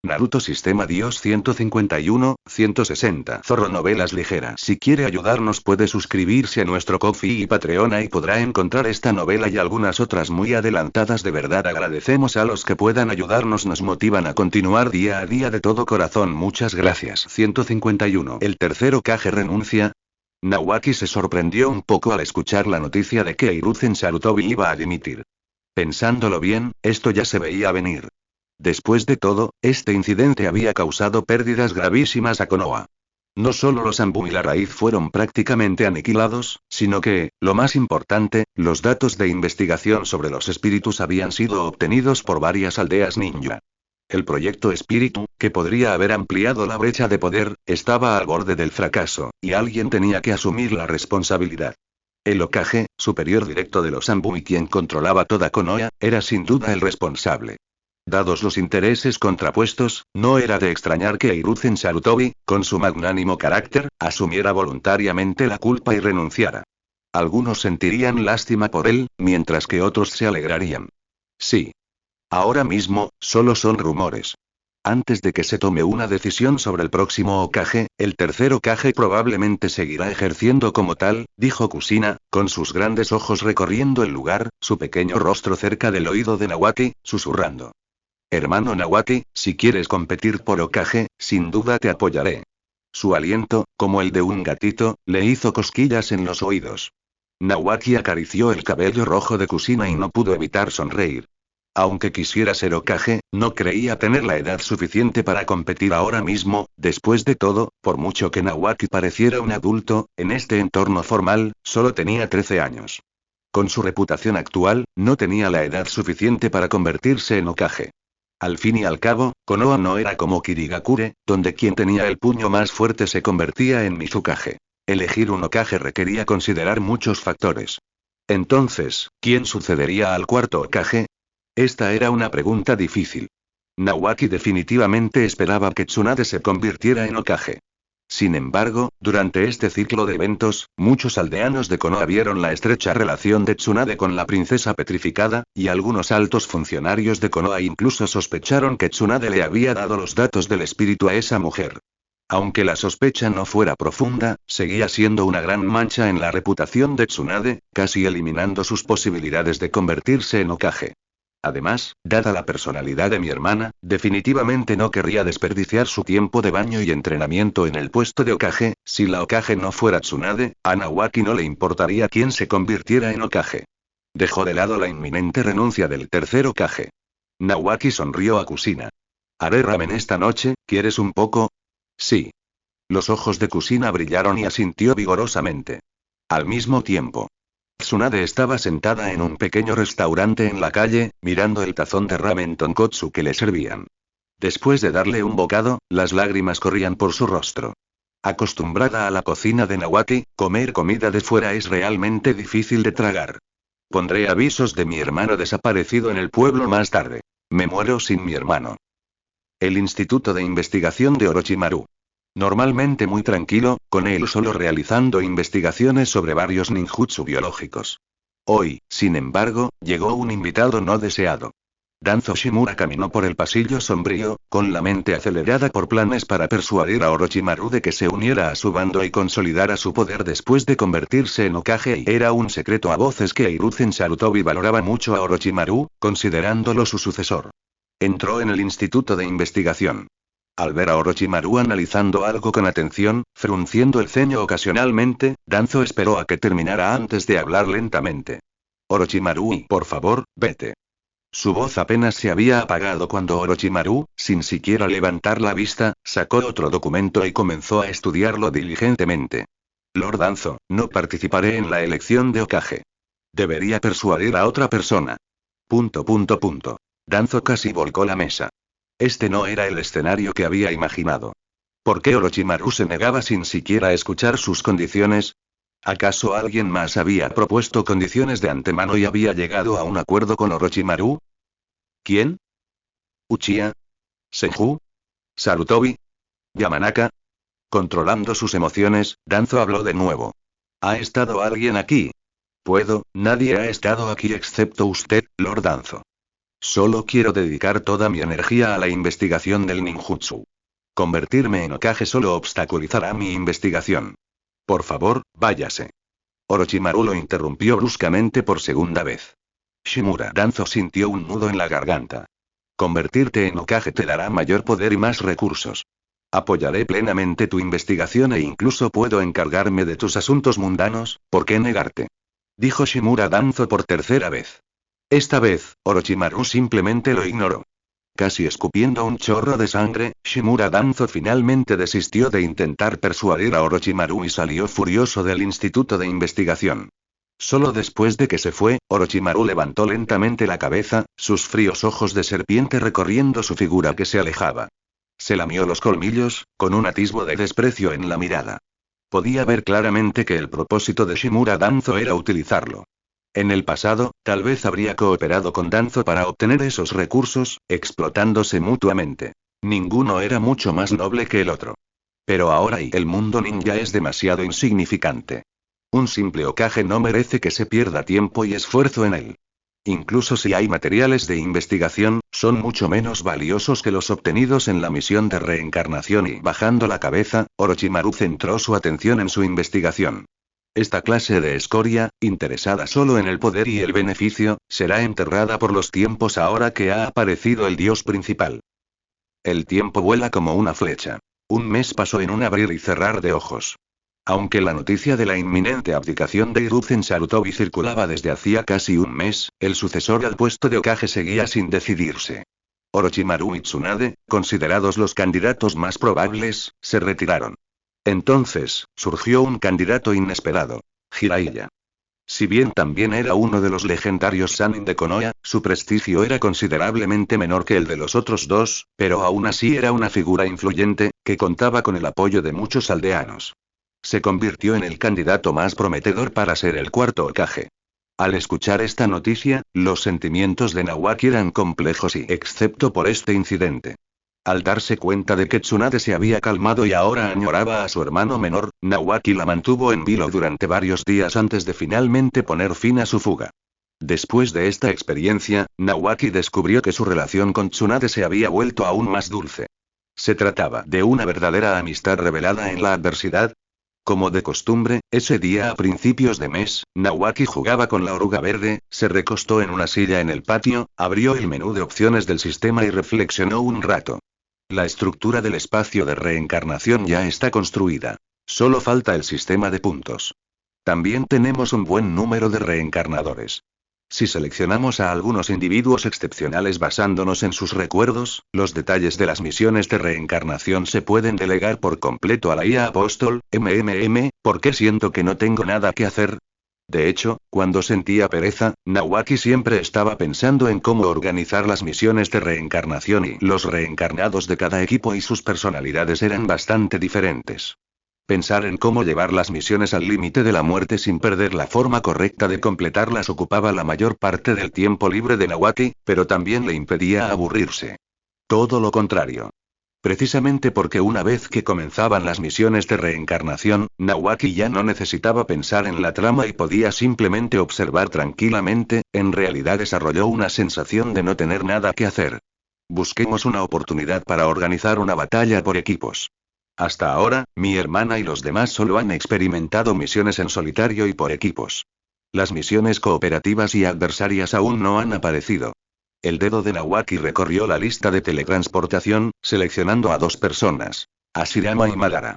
Naruto Sistema Dios 151, 160. Zorro Novelas Ligeras. Si quiere ayudarnos puede suscribirse a nuestro Ko-fi y Patreon y podrá encontrar esta novela y algunas otras muy adelantadas. De verdad agradecemos a los que puedan ayudarnos, nos motivan a continuar día a día de todo corazón. Muchas gracias. 151. El tercer Hokage renuncia. Nawaki se sorprendió un poco al escuchar la noticia de que Hiruzen Sarutobi iba a dimitir. Pensándolo bien, esto ya se veía venir. Después de todo, este incidente había causado pérdidas gravísimas a Konoha. No solo los Anbu y la raíz fueron prácticamente aniquilados, sino que, lo más importante, los datos de investigación sobre los espíritus habían sido obtenidos por varias aldeas ninja. El proyecto Espíritu, que podría haber ampliado la brecha de poder, estaba al borde del fracaso, y alguien tenía que asumir la responsabilidad. El Hokage, superior directo de los Anbu y quien controlaba toda Konoha, era sin duda el responsable. Dados los intereses contrapuestos, no era de extrañar que Hiruzen Sarutobi, con su magnánimo carácter, asumiera voluntariamente la culpa y renunciara. Algunos sentirían lástima por él, mientras que otros se alegrarían. Sí. Ahora mismo, solo son rumores. Antes de que se tome una decisión sobre el próximo Hokage, el tercer Hokage probablemente seguirá ejerciendo como tal, dijo Kushina, con sus grandes ojos recorriendo el lugar, su pequeño rostro cerca del oído de Nawaki, susurrando. Hermano Nawaki, si quieres competir por Hokage, sin duda te apoyaré. Su aliento, como el de un gatito, le hizo cosquillas en los oídos. Nawaki acarició el cabello rojo de Kushina y no pudo evitar sonreír. Aunque quisiera ser Hokage, no creía tener la edad suficiente para competir ahora mismo. Después de todo, por mucho que Nawaki pareciera un adulto, en este entorno formal, solo tenía 13 años. Con su reputación actual, no tenía la edad suficiente para convertirse en Hokage. Al fin y al cabo, Konoha no era como Kirigakure, donde quien tenía el puño más fuerte se convertía en Mizukage. Elegir un Hokage requería considerar muchos factores. Entonces, ¿quién sucedería al cuarto Hokage? Esta era una pregunta difícil. Nawaki definitivamente esperaba que Tsunade se convirtiera en Hokage. Sin embargo, durante este ciclo de eventos, muchos aldeanos de Konoha vieron la estrecha relación de Tsunade con la princesa petrificada, y algunos altos funcionarios de Konoha incluso sospecharon que Tsunade le había dado los datos del espíritu a esa mujer. Aunque la sospecha no fuera profunda, seguía siendo una gran mancha en la reputación de Tsunade, casi eliminando sus posibilidades de convertirse en Hokage. Además, dada la personalidad de mi hermana, definitivamente no querría desperdiciar su tiempo de baño y entrenamiento en el puesto de Hokage. Si la Hokage no fuera Tsunade, a Nawaki no le importaría quién se convirtiera en Hokage. Dejó de lado la inminente renuncia del tercer Hokage. Nawaki sonrió a Kushina. Haré ramen esta noche, ¿quieres un poco? Sí. Los ojos de Kushina brillaron y asintió vigorosamente. Al mismo tiempo, Tsunade estaba sentada en un pequeño restaurante en la calle, mirando el tazón de ramen tonkotsu que le servían. Después de darle un bocado, las lágrimas corrían por su rostro. Acostumbrada a la cocina de Nawaki, comer comida de fuera es realmente difícil de tragar. Pondré avisos de mi hermano desaparecido en el pueblo más tarde. Me muero sin mi hermano. El Instituto de Investigación de Orochimaru. Normalmente muy tranquilo, con él solo realizando investigaciones sobre varios ninjutsu biológicos. Hoy, sin embargo, llegó un invitado no deseado. Danzo Shimura caminó por el pasillo sombrío, con la mente acelerada por planes para persuadir a Orochimaru de que se uniera a su bando y consolidara su poder después de convertirse en Hokage. Y era un secreto a voces que Hiruzen Sarutobi valoraba mucho a Orochimaru, considerándolo su sucesor. Entró en el instituto de investigación. Al ver a Orochimaru analizando algo con atención, frunciendo el ceño ocasionalmente, Danzo esperó a que terminara antes de hablar lentamente. Orochimaru, por favor, vete. Su voz apenas se había apagado cuando Orochimaru, sin siquiera levantar la vista, sacó otro documento y comenzó a estudiarlo diligentemente. Lord Danzo, no participaré en la elección de Hokage. Debería persuadir a otra persona. ... Danzo casi volcó la mesa. Este no era el escenario que había imaginado. ¿Por qué Orochimaru se negaba sin siquiera escuchar sus condiciones? ¿Acaso alguien más había propuesto condiciones de antemano y había llegado a un acuerdo con Orochimaru? ¿Quién? ¿Uchiha? ¿Senju? ¿Sarutobi? ¿Yamanaka? Controlando sus emociones, Danzo habló de nuevo. ¿Ha estado alguien aquí? Nadie ha estado aquí excepto usted, Lord Danzo. Solo quiero dedicar toda mi energía a la investigación del ninjutsu. Convertirme en Hokage solo obstaculizará mi investigación. Por favor, váyase. Orochimaru lo interrumpió bruscamente por segunda vez. Shimura Danzo sintió un nudo en la garganta. Convertirte en Hokage te dará mayor poder y más recursos. Apoyaré plenamente tu investigación e incluso puedo encargarme de tus asuntos mundanos, ¿por qué negarte? Dijo Shimura Danzo por tercera vez. Esta vez, Orochimaru simplemente lo ignoró. Casi escupiendo un chorro de sangre, Shimura Danzo finalmente desistió de intentar persuadir a Orochimaru y salió furioso del instituto de investigación. Solo después de que se fue, Orochimaru levantó lentamente la cabeza, sus fríos ojos de serpiente recorriendo su figura que se alejaba. Se lamió los colmillos, con un atisbo de desprecio en la mirada. Podía ver claramente que el propósito de Shimura Danzo era utilizarlo. En el pasado, tal vez habría cooperado con Danzo para obtener esos recursos, explotándose mutuamente. Ninguno era mucho más noble que el otro. Pero ahora el mundo ninja es demasiado insignificante. Un simple Hokage no merece que se pierda tiempo y esfuerzo en él. Incluso si hay materiales de investigación, son mucho menos valiosos que los obtenidos en la misión de reencarnación y, bajando la cabeza, Orochimaru centró su atención en su investigación. Esta clase de escoria, interesada solo en el poder y el beneficio, será enterrada por los tiempos ahora que ha aparecido el dios principal. El tiempo vuela como una flecha. Un mes pasó en un abrir y cerrar de ojos. Aunque la noticia de la inminente abdicación de Hiruzen Sarutobi circulaba desde hacía casi un mes, el sucesor al puesto de Hokage seguía sin decidirse. Orochimaru y Tsunade, considerados los candidatos más probables, se retiraron. Entonces, surgió un candidato inesperado: Jiraiya. Si bien también era uno de los legendarios Sannin de Konoha, su prestigio era considerablemente menor que el de los otros dos, pero aún así era una figura influyente, que contaba con el apoyo de muchos aldeanos. Se convirtió en el candidato más prometedor para ser el cuarto Hokage. Al escuchar esta noticia, los sentimientos de Nawaki eran complejos excepto por este incidente. Al darse cuenta de que Tsunade se había calmado y ahora añoraba a su hermano menor, Nawaki la mantuvo en vilo durante varios días antes de finalmente poner fin a su fuga. Después de esta experiencia, Nawaki descubrió que su relación con Tsunade se había vuelto aún más dulce. ¿Se trataba de una verdadera amistad revelada en la adversidad? Como de costumbre, ese día a principios de mes, Nawaki jugaba con la oruga verde, se recostó en una silla en el patio, abrió el menú de opciones del sistema y reflexionó un rato. La estructura del espacio de reencarnación ya está construida. Solo falta el sistema de puntos. También tenemos un buen número de reencarnadores. Si seleccionamos a algunos individuos excepcionales basándonos en sus recuerdos, los detalles de las misiones de reencarnación se pueden delegar por completo a la IA Apóstol, ¿por qué siento que no tengo nada que hacer? De hecho, cuando sentía pereza, Nawaki siempre estaba pensando en cómo organizar las misiones de reencarnación y los reencarnados de cada equipo y sus personalidades eran bastante diferentes. Pensar en cómo llevar las misiones al límite de la muerte sin perder la forma correcta de completarlas ocupaba la mayor parte del tiempo libre de Nawaki, pero también le impedía aburrirse. Todo lo contrario. Precisamente porque una vez que comenzaban las misiones de reencarnación, Nawaki ya no necesitaba pensar en la trama y podía simplemente observar tranquilamente, en realidad desarrolló una sensación de no tener nada que hacer. Busquemos una oportunidad para organizar una batalla por equipos. Hasta ahora, mi hermana y los demás solo han experimentado misiones en solitario y por equipos. Las misiones cooperativas y adversarias aún no han aparecido. El dedo de Nawaki recorrió la lista de teletransportación, seleccionando a 2 personas: Hashirama y Madara.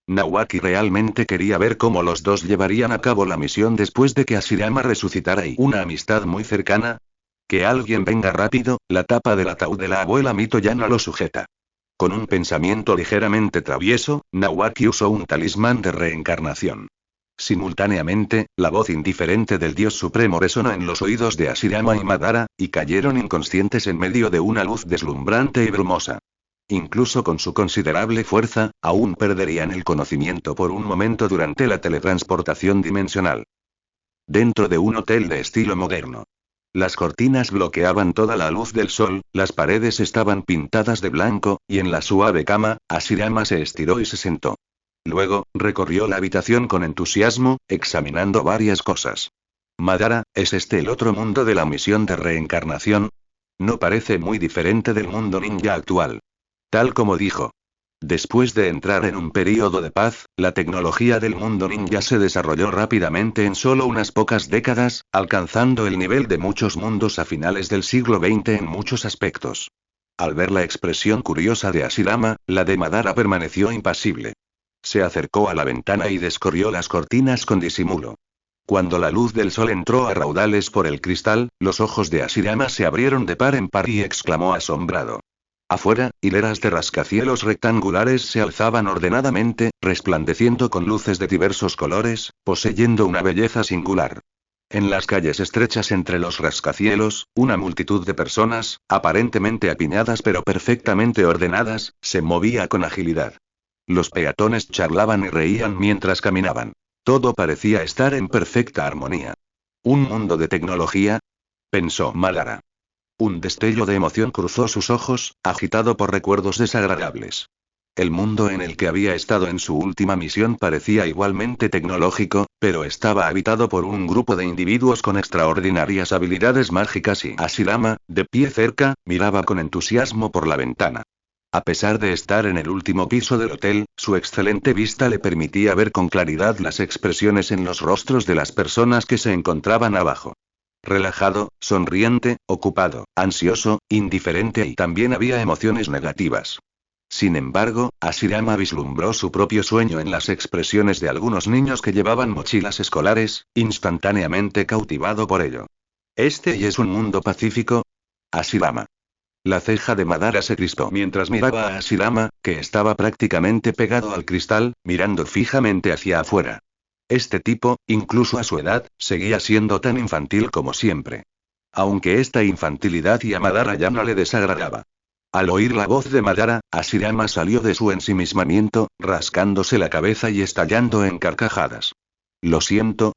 Nawaki realmente quería ver cómo los dos llevarían a cabo la misión después de que Hashirama resucitara y una amistad muy cercana. Que alguien venga rápido, la tapa del ataúd de la abuela Mito ya no lo sujeta. Con un pensamiento ligeramente travieso, Nawaki usó un talismán de reencarnación. Simultáneamente, la voz indiferente del Dios Supremo resonó en los oídos de Hashirama y Madara, y cayeron inconscientes en medio de una luz deslumbrante y brumosa. Incluso con su considerable fuerza, aún perderían el conocimiento por un momento durante la teletransportación dimensional. Dentro de un hotel de estilo moderno. Las cortinas bloqueaban toda la luz del sol, las paredes estaban pintadas de blanco, y en la suave cama, Hashirama se estiró y se sentó. Luego, recorrió la habitación con entusiasmo, examinando varias cosas. Madara, ¿es este el otro mundo de la misión de reencarnación? No parece muy diferente del mundo ninja actual. Tal como dijo. Después de entrar en un período de paz, la tecnología del mundo ninja se desarrolló rápidamente en solo unas pocas décadas, alcanzando el nivel de muchos mundos a finales del siglo XX en muchos aspectos. Al ver la expresión curiosa de Hashirama, la de Madara permaneció impasible. Se acercó a la ventana y descorrió las cortinas con disimulo. Cuando la luz del sol entró a raudales por el cristal, los ojos de Hashirama se abrieron de par en par y exclamó asombrado. Afuera, hileras de rascacielos rectangulares se alzaban ordenadamente, resplandeciendo con luces de diversos colores, poseyendo una belleza singular. En las calles estrechas entre los rascacielos, una multitud de personas, aparentemente apiñadas pero perfectamente ordenadas, se movía con agilidad. Los peatones charlaban y reían mientras caminaban. Todo parecía estar en perfecta armonía. ¿Un mundo de tecnología?, pensó Madara. Un destello de emoción cruzó sus ojos, agitado por recuerdos desagradables. El mundo en el que había estado en su última misión parecía igualmente tecnológico, pero estaba habitado por un grupo de individuos con extraordinarias habilidades mágicas y Hashirama, de pie cerca, miraba con entusiasmo por la ventana. A pesar de estar en el último piso del hotel, su excelente vista le permitía ver con claridad las expresiones en los rostros de las personas que se encontraban abajo. Relajado, sonriente, ocupado, ansioso, indiferente y también había emociones negativas. Sin embargo, Hashirama vislumbró su propio sueño en las expresiones de algunos niños que llevaban mochilas escolares, instantáneamente cautivado por ello. ¿Este y es un mundo pacífico? Hashirama. La ceja de Madara se crispó mientras miraba a Hashirama, que estaba prácticamente pegado al cristal, mirando fijamente hacia afuera. Este tipo, incluso a su edad, seguía siendo tan infantil como siempre. Aunque esta infantilidad y a Madara ya no le desagradaba. Al oír la voz de Madara, Hashirama salió de su ensimismamiento, rascándose la cabeza y estallando en carcajadas. Lo siento,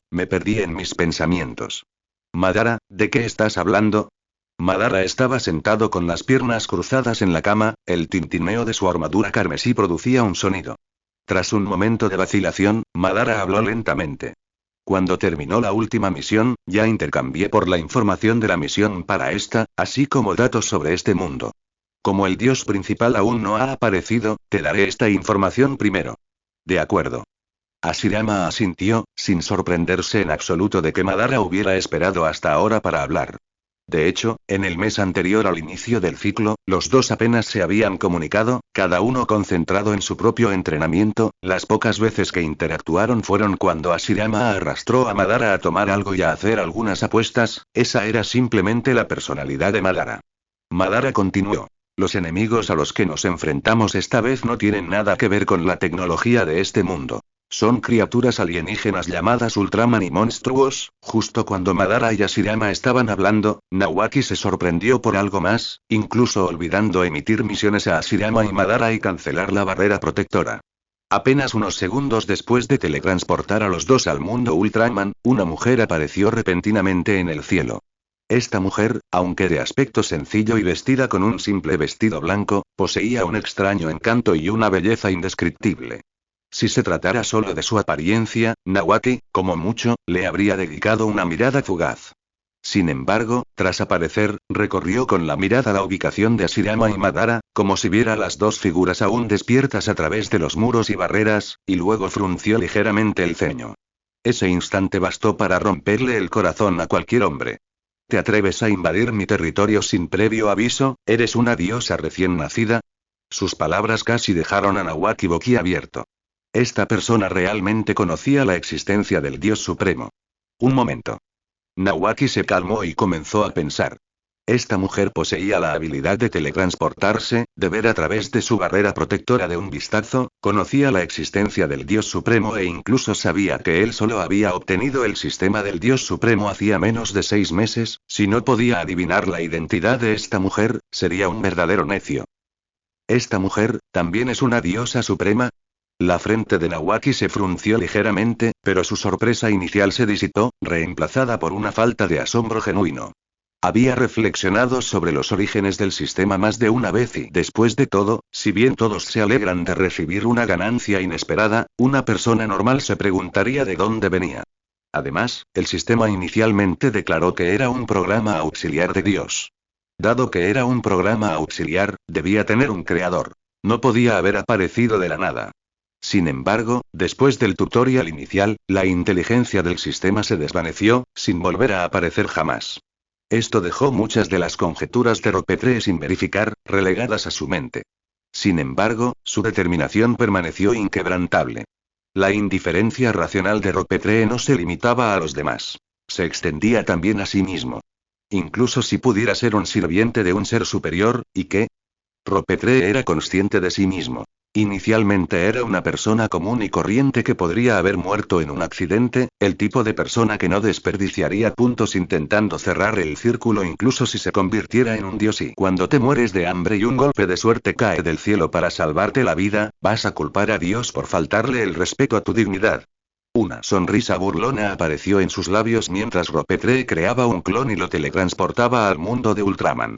me perdí en mis pensamientos. Madara, ¿de qué estás hablando? Madara estaba sentado con las piernas cruzadas en la cama, el tintineo de su armadura carmesí producía un sonido. Tras un momento de vacilación, Madara habló lentamente. Cuando terminó la última misión, ya intercambié por la información de la misión para esta, así como datos sobre este mundo. Como el dios principal aún no ha aparecido, te daré esta información primero. De acuerdo. Hashirama asintió, sin sorprenderse en absoluto de que Madara hubiera esperado hasta ahora para hablar. De hecho, en el mes anterior al inicio del ciclo, los dos apenas se habían comunicado, cada uno concentrado en su propio entrenamiento. Las pocas veces que interactuaron fueron cuando Hashirama arrastró a Madara a tomar algo y a hacer algunas apuestas. Esa era simplemente la personalidad de Madara. Madara continuó. Los enemigos a los que nos enfrentamos esta vez no tienen nada que ver con la tecnología de este mundo. Son criaturas alienígenas llamadas Ultraman y monstruos. Justo cuando Madara y Hashirama estaban hablando, Nawaki se sorprendió por algo más, incluso olvidando emitir misiones a Hashirama y Madara y cancelar la barrera protectora. Apenas unos segundos después de teletransportar a los dos al mundo Ultraman, una mujer apareció repentinamente en el cielo. Esta mujer, aunque de aspecto sencillo y vestida con un simple vestido blanco, poseía un extraño encanto y una belleza indescriptible. Si se tratara solo de su apariencia, Nawaki, como mucho, le habría dedicado una mirada fugaz. Sin embargo, tras aparecer, recorrió con la mirada la ubicación de Hashirama y Madara, como si viera las dos figuras aún despiertas a través de los muros y barreras, y luego frunció ligeramente el ceño. Ese instante bastó para romperle el corazón a cualquier hombre. ¿Te atreves a invadir mi territorio sin previo aviso? ¿Eres una diosa recién nacida? Sus palabras casi dejaron a Nawaki boquiabierto. Esta persona realmente conocía la existencia del Dios Supremo. Un momento. Nawaki se calmó y comenzó a pensar. Esta mujer poseía la habilidad de teletransportarse, de ver a través de su barrera protectora de un vistazo, conocía la existencia del Dios Supremo e incluso sabía que él solo había obtenido el sistema del Dios Supremo hacía menos de 6 meses. Si no podía adivinar la identidad de esta mujer, sería un verdadero necio. ¿Esta mujer, también es una diosa suprema? La frente de Nawaki se frunció ligeramente, pero su sorpresa inicial se disipó, reemplazada por una falta de asombro genuino. Había reflexionado sobre los orígenes del sistema más de una vez y, después de todo, si bien todos se alegran de recibir una ganancia inesperada, una persona normal se preguntaría de dónde venía. Además, el sistema inicialmente declaró que era un programa auxiliar de Dios. Dado que era un programa auxiliar, debía tener un creador. No podía haber aparecido de la nada. Sin embargo, después del tutorial inicial, la inteligencia del sistema se desvaneció, sin volver a aparecer jamás. Esto dejó muchas de las conjeturas de Ropetree sin verificar, relegadas a su mente. Sin embargo, su determinación permaneció inquebrantable. La indiferencia racional de Ropetree no se limitaba a los demás. Se extendía también a sí mismo. Incluso si pudiera ser un sirviente de un ser superior, ¿y qué? Ropetree era consciente de sí mismo. Inicialmente era una persona común y corriente que podría haber muerto en un accidente, el tipo de persona que no desperdiciaría puntos intentando cerrar el círculo incluso si se convirtiera en un dios, y cuando te mueres de hambre y un golpe de suerte cae del cielo para salvarte la vida, vas a culpar a Dios por faltarle el respeto a tu dignidad. Una sonrisa burlona apareció en sus labios mientras Ropetree creaba un clon y lo teletransportaba al mundo de Ultraman.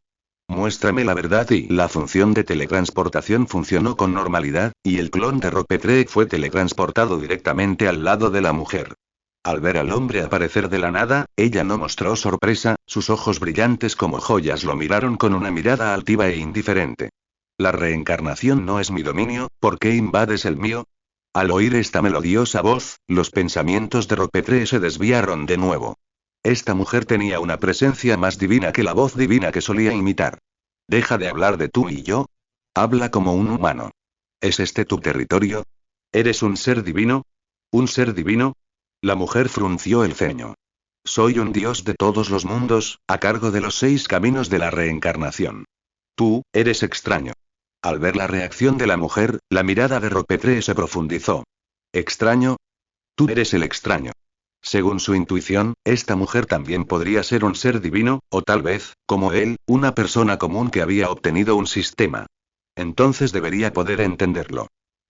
Muéstrame la verdad, y la función de teletransportación funcionó con normalidad, y el clon de Ropetree fue teletransportado directamente al lado de la mujer. Al ver al hombre aparecer de la nada, ella no mostró sorpresa, sus ojos brillantes como joyas lo miraron con una mirada altiva e indiferente. La reencarnación no es mi dominio, ¿por qué invades el mío? Al oír esta melodiosa voz, los pensamientos de Ropetree se desviaron de nuevo. Esta mujer tenía una presencia más divina que la voz divina que solía imitar. Deja de hablar de tú y yo. Habla como un humano. ¿Es este tu territorio? ¿Eres un ser divino? ¿Un ser divino? La mujer frunció el ceño. Soy un dios de todos los mundos, a cargo de los 6 caminos de la reencarnación. Tú, eres extraño. Al ver la reacción de la mujer, la mirada de Ropetree se profundizó. ¿Extraño? Tú eres el extraño. Según su intuición, esta mujer también podría ser un ser divino, o tal vez, como él, una persona común que había obtenido un sistema. Entonces debería poder entenderlo.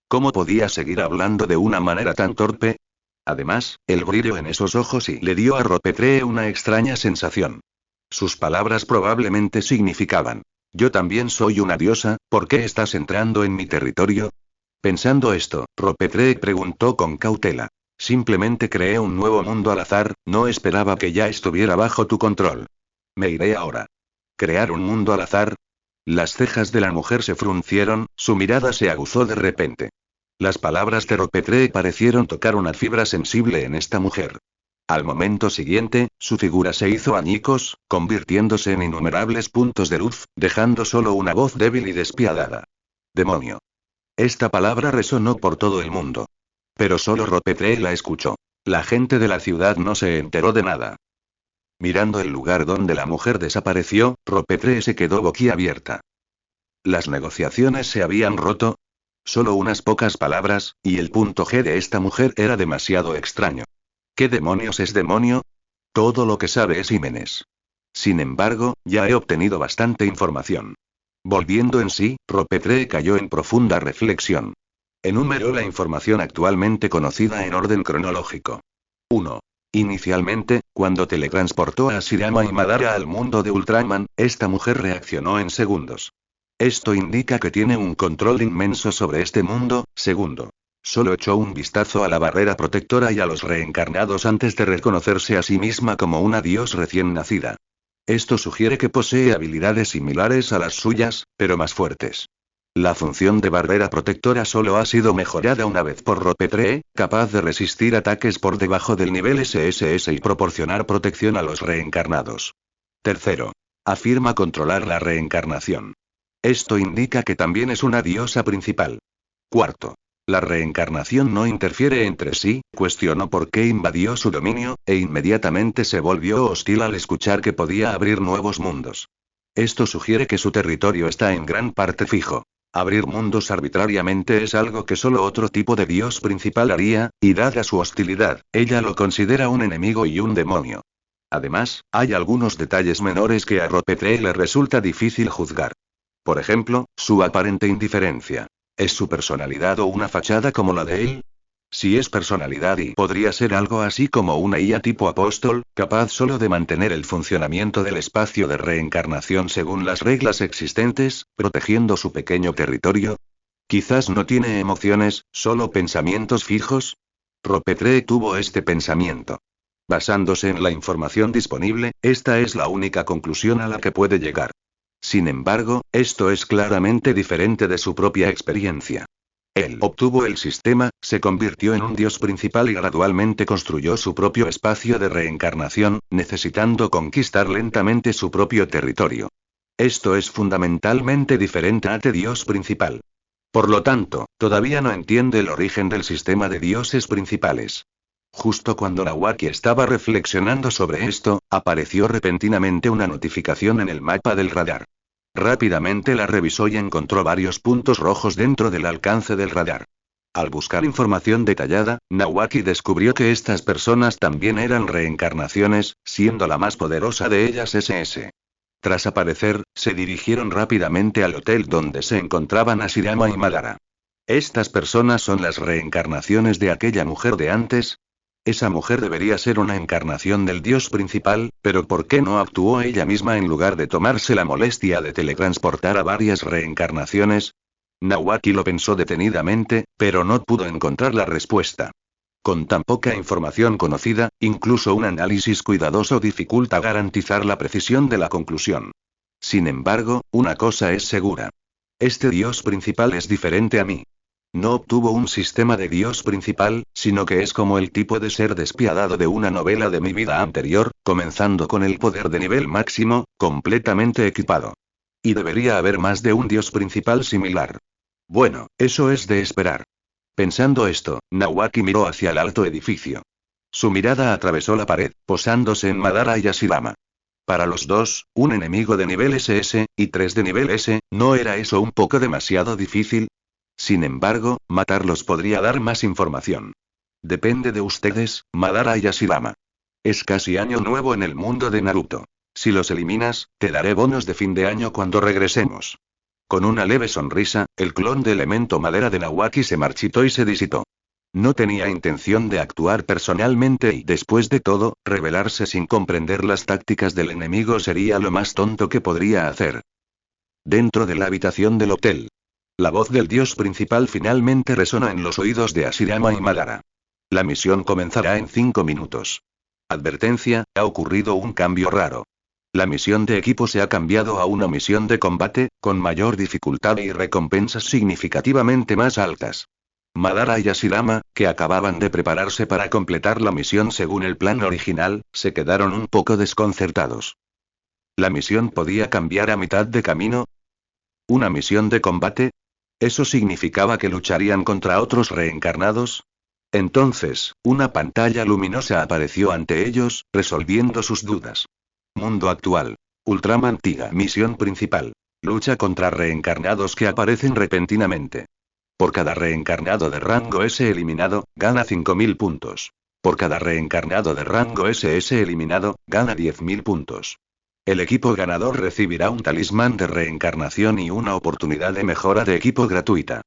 ¿Cómo podía seguir hablando de una manera tan torpe? Además, el brillo en esos ojos y le dio a Ropetree una extraña sensación. Sus palabras probablemente significaban: yo también soy una diosa, ¿por qué estás entrando en mi territorio? Pensando esto, Ropetree preguntó con cautela. Simplemente creé un nuevo mundo al azar, no esperaba que ya estuviera bajo tu control. Me iré ahora. ¿Crear un mundo al azar? Las cejas de la mujer se fruncieron, su mirada se aguzó de repente. Las palabras de Ropetree parecieron tocar una fibra sensible en esta mujer. Al momento siguiente, su figura se hizo añicos, convirtiéndose en innumerables puntos de luz, dejando solo una voz débil y despiadada. Demonio. Esta palabra resonó por todo el mundo. Pero solo Ropetree la escuchó. La gente de la ciudad no se enteró de nada. Mirando el lugar donde la mujer desapareció, Ropetree se quedó boquiabierta. ¿Las negociaciones se habían roto? Solo unas pocas palabras, y el punto G de esta mujer era demasiado extraño. ¿Qué demonios es demonio? Todo lo que sabe es Jiménez. Sin embargo, ya he obtenido bastante información. Volviendo en sí, Ropetree cayó en profunda reflexión. Enumeró la información actualmente conocida en orden cronológico. 1. Inicialmente, cuando teletransportó a Shirama y Madara al mundo de Ultraman, esta mujer reaccionó en segundos. Esto indica que tiene un control inmenso sobre este mundo. Segundo. Solo echó un vistazo a la barrera protectora y a los reencarnados antes de reconocerse a sí misma como una dios recién nacida. Esto sugiere que posee habilidades similares a las suyas, pero más fuertes. La función de barrera protectora solo ha sido mejorada una vez por Ropetree, capaz de resistir ataques por debajo del nivel SSS y proporcionar protección a los reencarnados. Tercero. Afirma controlar la reencarnación. Esto indica que también es una diosa principal. Cuarto. La reencarnación no interfiere entre sí, cuestionó por qué invadió su dominio, e inmediatamente se volvió hostil al escuchar que podía abrir nuevos mundos. Esto sugiere que su territorio está en gran parte fijo. Abrir mundos arbitrariamente es algo que solo otro tipo de dios principal haría, y dada su hostilidad, ella lo considera un enemigo y un demonio. Además, hay algunos detalles menores que a Ropetree le resulta difícil juzgar. Por ejemplo, su aparente indiferencia. ¿Es su personalidad o una fachada como la de él? Si es personalidad y podría ser algo así como una IA tipo apóstol, capaz solo de mantener el funcionamiento del espacio de reencarnación según las reglas existentes, protegiendo su pequeño territorio. Quizás no tiene emociones, solo pensamientos fijos. Ropetree tuvo este pensamiento. Basándose en la información disponible, esta es la única conclusión a la que puede llegar. Sin embargo, esto es claramente diferente de su propia experiencia. Él obtuvo el sistema, se convirtió en un dios principal y gradualmente construyó su propio espacio de reencarnación, necesitando conquistar lentamente su propio territorio. Esto es fundamentalmente diferente a dios principal. Por lo tanto, todavía no entiende el origen del sistema de dioses principales. Justo cuando Nawaki estaba reflexionando sobre esto, apareció repentinamente una notificación en el mapa del radar. Rápidamente la revisó y encontró varios puntos rojos dentro del alcance del radar. Al buscar información detallada, Nawaki descubrió que estas personas también eran reencarnaciones, siendo la más poderosa de ellas SS. Tras aparecer, se dirigieron rápidamente al hotel donde se encontraban Ashirama y Madara. ¿Estas personas son las reencarnaciones de aquella mujer de antes? Esa mujer debería ser una encarnación del dios principal, pero ¿por qué no actuó ella misma en lugar de tomarse la molestia de teletransportar a varias reencarnaciones? Nawaki lo pensó detenidamente, pero no pudo encontrar la respuesta. Con tan poca información conocida, incluso un análisis cuidadoso dificulta garantizar la precisión de la conclusión. Sin embargo, una cosa es segura. Este dios principal es diferente a mí. No obtuvo un sistema de dios principal, sino que es como el tipo de ser despiadado de una novela de mi vida anterior, comenzando con el poder de nivel máximo, completamente equipado. Y debería haber más de un dios principal similar. Bueno, eso es de esperar. Pensando esto, Nawaki miró hacia el alto edificio. Su mirada atravesó la pared, posándose en Madara y Ashirama. Para los dos, un enemigo de nivel SS, y 3 de nivel S, ¿no era eso un poco demasiado difícil? Sin embargo, matarlos podría dar más información. Depende de ustedes, Madara y Ashirama. Es casi año nuevo en el mundo de Naruto. Si los eliminas, te daré bonos de fin de año cuando regresemos. Con una leve sonrisa, el clon de elemento madera de Nawaki se marchitó y se disipó. No tenía intención de actuar personalmente y, después de todo, rebelarse sin comprender las tácticas del enemigo sería lo más tonto que podría hacer. Dentro de la habitación del hotel. La voz del dios principal finalmente resonó en los oídos de Ashirama y Madara. La misión comenzará en 5 minutos. Advertencia, ha ocurrido un cambio raro. La misión de equipo se ha cambiado a una misión de combate, con mayor dificultad y recompensas significativamente más altas. Madara y Ashirama, que acababan de prepararse para completar la misión según el plan original, se quedaron un poco desconcertados. ¿La misión podía cambiar a mitad de camino? ¿Una misión de combate? ¿Eso significaba que lucharían contra otros reencarnados? Entonces, una pantalla luminosa apareció ante ellos, resolviendo sus dudas. Mundo actual. Ultraman Tiga. Misión principal. Lucha contra reencarnados que aparecen repentinamente. Por cada reencarnado de rango S eliminado, gana 5000 puntos. Por cada reencarnado de rango SS eliminado, gana 10.000 puntos. El equipo ganador recibirá un talismán de reencarnación y una oportunidad de mejora de equipo gratuita.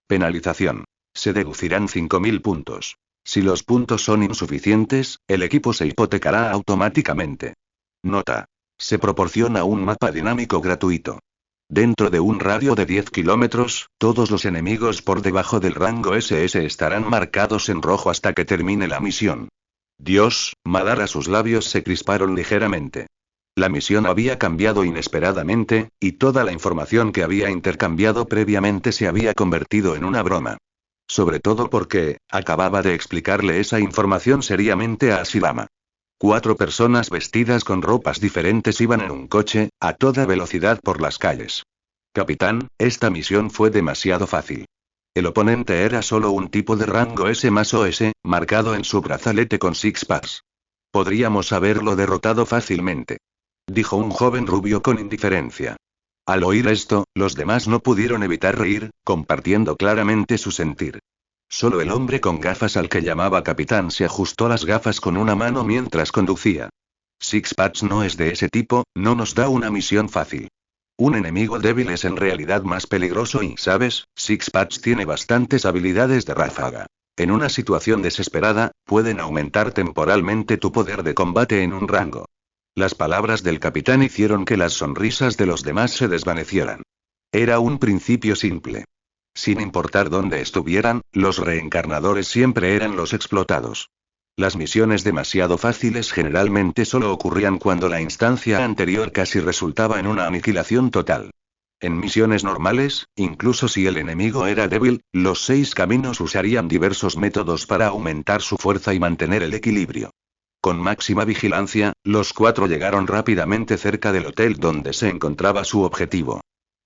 Penalización. Se deducirán 5000 puntos. Si los puntos son insuficientes, el equipo se hipotecará automáticamente. Nota. Se proporciona un mapa dinámico gratuito. Dentro de un radio de 10 kilómetros, todos los enemigos por debajo del rango SS estarán marcados en rojo hasta que termine la misión. Dios, Madara, sus labios se crisparon ligeramente. La misión había cambiado inesperadamente, y toda la información que había intercambiado previamente se había convertido en una broma. Sobre todo porque, acababa de explicarle esa información seriamente a Ashirama. 4 personas vestidas con ropas diferentes iban en un coche, a toda velocidad por las calles. Capitán, esta misión fue demasiado fácil. El oponente era solo un tipo de rango S más OS, marcado en su brazalete con Six Packs. Podríamos haberlo derrotado fácilmente. Dijo un joven rubio con indiferencia. Al oír esto, los demás no pudieron evitar reír, compartiendo claramente su sentir. Solo el hombre con gafas al que llamaba capitán se ajustó las gafas con una mano mientras conducía. Six Packs no es de ese tipo, no nos da una misión fácil. Un enemigo débil es en realidad más peligroso y, ¿sabes? Six Packs tiene bastantes habilidades de ráfaga. En una situación desesperada, pueden aumentar temporalmente tu poder de combate en un rango. Las palabras del capitán hicieron que las sonrisas de los demás se desvanecieran. Era un principio simple. Sin importar dónde estuvieran, los reencarnadores siempre eran los explotados. Las misiones demasiado fáciles generalmente solo ocurrían cuando la instancia anterior casi resultaba en una aniquilación total. En misiones normales, incluso si el enemigo era débil, los 6 caminos usarían diversos métodos para aumentar su fuerza y mantener el equilibrio. Con máxima vigilancia, los 4 llegaron rápidamente cerca del hotel donde se encontraba su objetivo.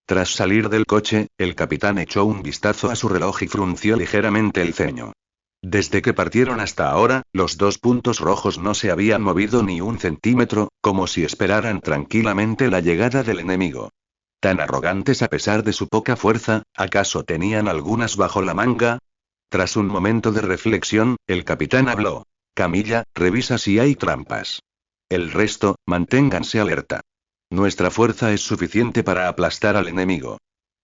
Tras salir del coche, el capitán echó un vistazo a su reloj y frunció ligeramente el ceño. Desde que partieron hasta ahora, los 2 puntos rojos no se habían movido ni un centímetro, como si esperaran tranquilamente la llegada del enemigo. Tan arrogantes a pesar de su poca fuerza, ¿acaso tenían algunas bajo la manga? Tras un momento de reflexión, el capitán habló. Camilla, revisa si hay trampas. El resto, manténganse alerta. Nuestra fuerza es suficiente para aplastar al enemigo.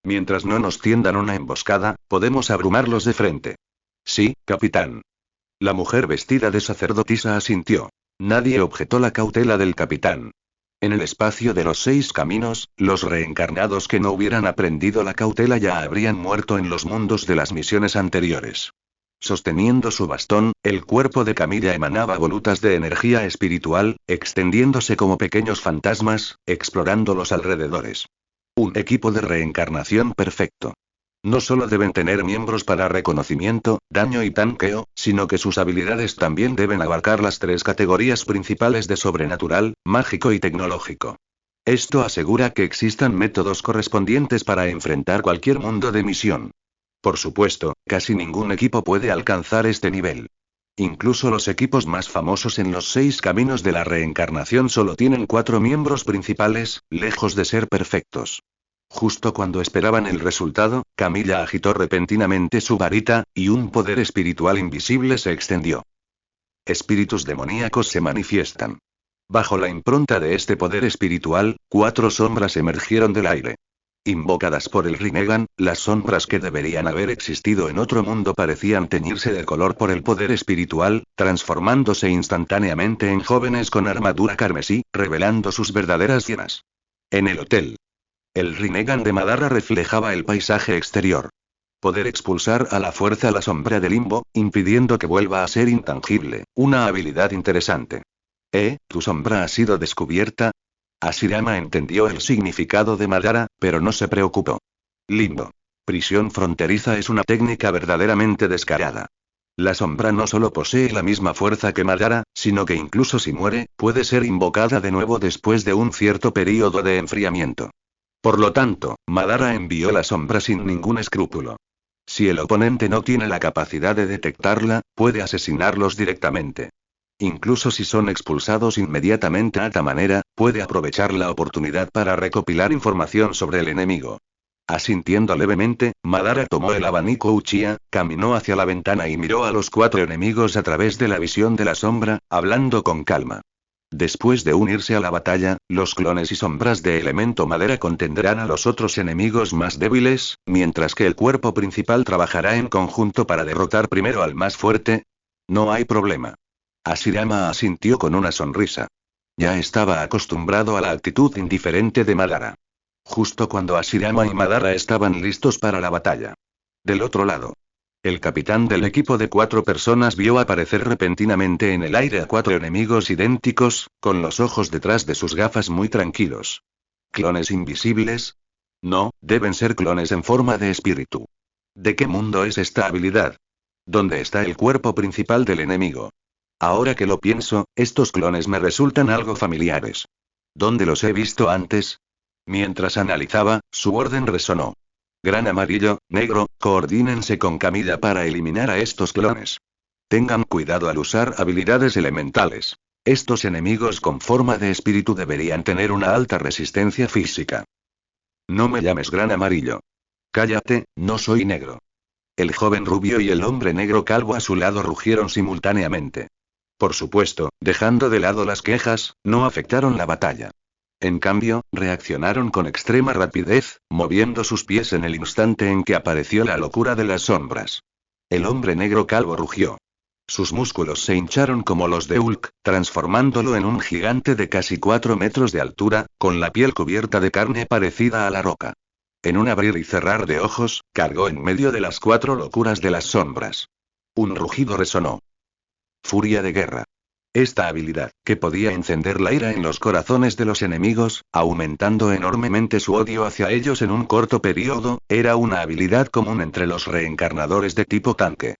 Mientras no nos tiendan una emboscada, podemos abrumarlos de frente. Sí, capitán. La mujer vestida de sacerdotisa asintió. Nadie objetó la cautela del capitán. En el espacio de los 6 caminos, los reencarnados que no hubieran aprendido la cautela ya habrían muerto en los mundos de las misiones anteriores. Sosteniendo su bastón, el cuerpo de Camilla emanaba volutas de energía espiritual, extendiéndose como pequeños fantasmas, explorando los alrededores. Un equipo de reencarnación perfecto. No solo deben tener miembros para reconocimiento, daño y tanqueo, sino que sus habilidades también deben abarcar las 3 categorías principales de sobrenatural, mágico y tecnológico. Esto asegura que existan métodos correspondientes para enfrentar cualquier mundo de misión. Por supuesto, casi ningún equipo puede alcanzar este nivel. Incluso los equipos más famosos en los 6 caminos de la reencarnación solo tienen 4 miembros principales, lejos de ser perfectos. Justo cuando esperaban el resultado, Camilla agitó repentinamente su varita, y un poder espiritual invisible se extendió. Espíritus demoníacos se manifiestan. Bajo la impronta de este poder espiritual, 4 sombras emergieron del aire. Invocadas por el Rinnegan, las sombras que deberían haber existido en otro mundo parecían teñirse de color por el poder espiritual, transformándose instantáneamente en jóvenes con armadura carmesí, revelando sus verdaderas llenas. En el hotel. El Rinnegan de Madara reflejaba el paisaje exterior. Poder expulsar a la fuerza la sombra del limbo, impidiendo que vuelva a ser intangible, una habilidad interesante. ¿Tu sombra ha sido descubierta? Hashirama entendió el significado de Madara, pero no se preocupó. Limbo. Prisión fronteriza es una técnica verdaderamente descarada. La sombra no solo posee la misma fuerza que Madara, sino que incluso si muere, puede ser invocada de nuevo después de un cierto período de enfriamiento. Por lo tanto, Madara envió la sombra sin ningún escrúpulo. Si el oponente no tiene la capacidad de detectarla, puede asesinarlos directamente. Incluso si son expulsados inmediatamente a esta manera, puede aprovechar la oportunidad para recopilar información sobre el enemigo. Asintiendo levemente, Madara tomó el abanico Uchiha, caminó hacia la ventana y miró a los 4 enemigos a través de la visión de la sombra, hablando con calma. Después de unirse a la batalla, los clones y sombras de elemento madera contendrán a los otros enemigos más débiles, mientras que el cuerpo principal trabajará en conjunto para derrotar primero al más fuerte. No hay problema. Hashirama asintió con una sonrisa. Ya estaba acostumbrado a la actitud indiferente de Madara. Justo cuando Hashirama y Madara estaban listos para la batalla. Del otro lado. El capitán del equipo de 4 personas vio aparecer repentinamente en el aire a 4 enemigos idénticos, con los ojos detrás de sus gafas muy tranquilos. ¿Clones invisibles? No, deben ser clones en forma de espíritu. ¿De qué mundo es esta habilidad? ¿Dónde está el cuerpo principal del enemigo? Ahora que lo pienso, estos clones me resultan algo familiares. ¿Dónde los he visto antes? Mientras analizaba, su orden resonó. Gran Amarillo, Negro, coordínense con Camilla para eliminar a estos clones. Tengan cuidado al usar habilidades elementales. Estos enemigos con forma de espíritu deberían tener una alta resistencia física. No me llames Gran Amarillo. Cállate, no soy negro. El joven rubio y el hombre negro calvo a su lado rugieron simultáneamente. Por supuesto, dejando de lado las quejas, no afectaron la batalla. En cambio, reaccionaron con extrema rapidez, moviendo sus pies en el instante en que apareció la locura de las sombras. El hombre negro calvo rugió. Sus músculos se hincharon como los de Hulk, transformándolo en un gigante de casi 4 metros de altura, con la piel cubierta de carne parecida a la roca. En un abrir y cerrar de ojos, cargó en medio de las 4 locuras de las sombras. Un rugido resonó. Furia de guerra. Esta habilidad, que podía encender la ira en los corazones de los enemigos, aumentando enormemente su odio hacia ellos en un corto periodo, era una habilidad común entre los reencarnadores de tipo tanque.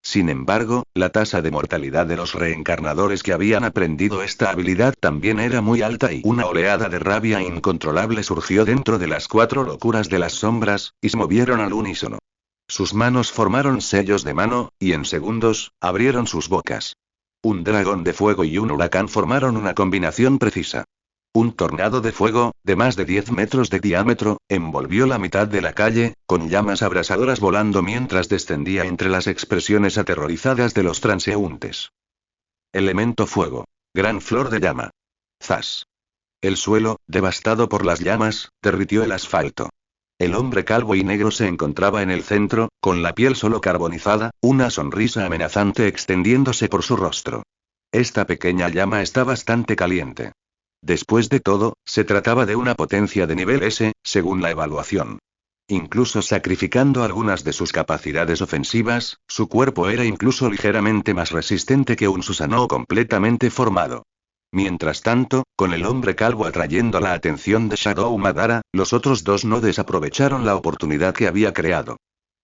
Sin embargo, la tasa de mortalidad de los reencarnadores que habían aprendido esta habilidad también era muy alta y una oleada de rabia incontrolable surgió dentro de las cuatro locuras de las sombras, y se movieron al unísono. Sus manos formaron sellos de mano, y en segundos, abrieron sus bocas. Un dragón de fuego y un huracán formaron una combinación precisa. Un tornado de fuego, de más de 10 metros de diámetro, envolvió la mitad de la calle, con llamas abrasadoras volando mientras descendía entre las expresiones aterrorizadas de los transeúntes. Elemento fuego. Gran flor de llama. Zas. El suelo, devastado por las llamas, derritió el asfalto. El hombre calvo y negro se encontraba en el centro, con la piel solo carbonizada, una sonrisa amenazante extendiéndose por su rostro. Esta pequeña llama está bastante caliente. Después de todo, se trataba de una potencia de nivel S, según la evaluación. Incluso sacrificando algunas de sus capacidades ofensivas, su cuerpo era incluso ligeramente más resistente que un Susanoo completamente formado. Mientras tanto, con el hombre calvo atrayendo la atención de Shadow Madara, los otros dos no desaprovecharon la oportunidad que había creado.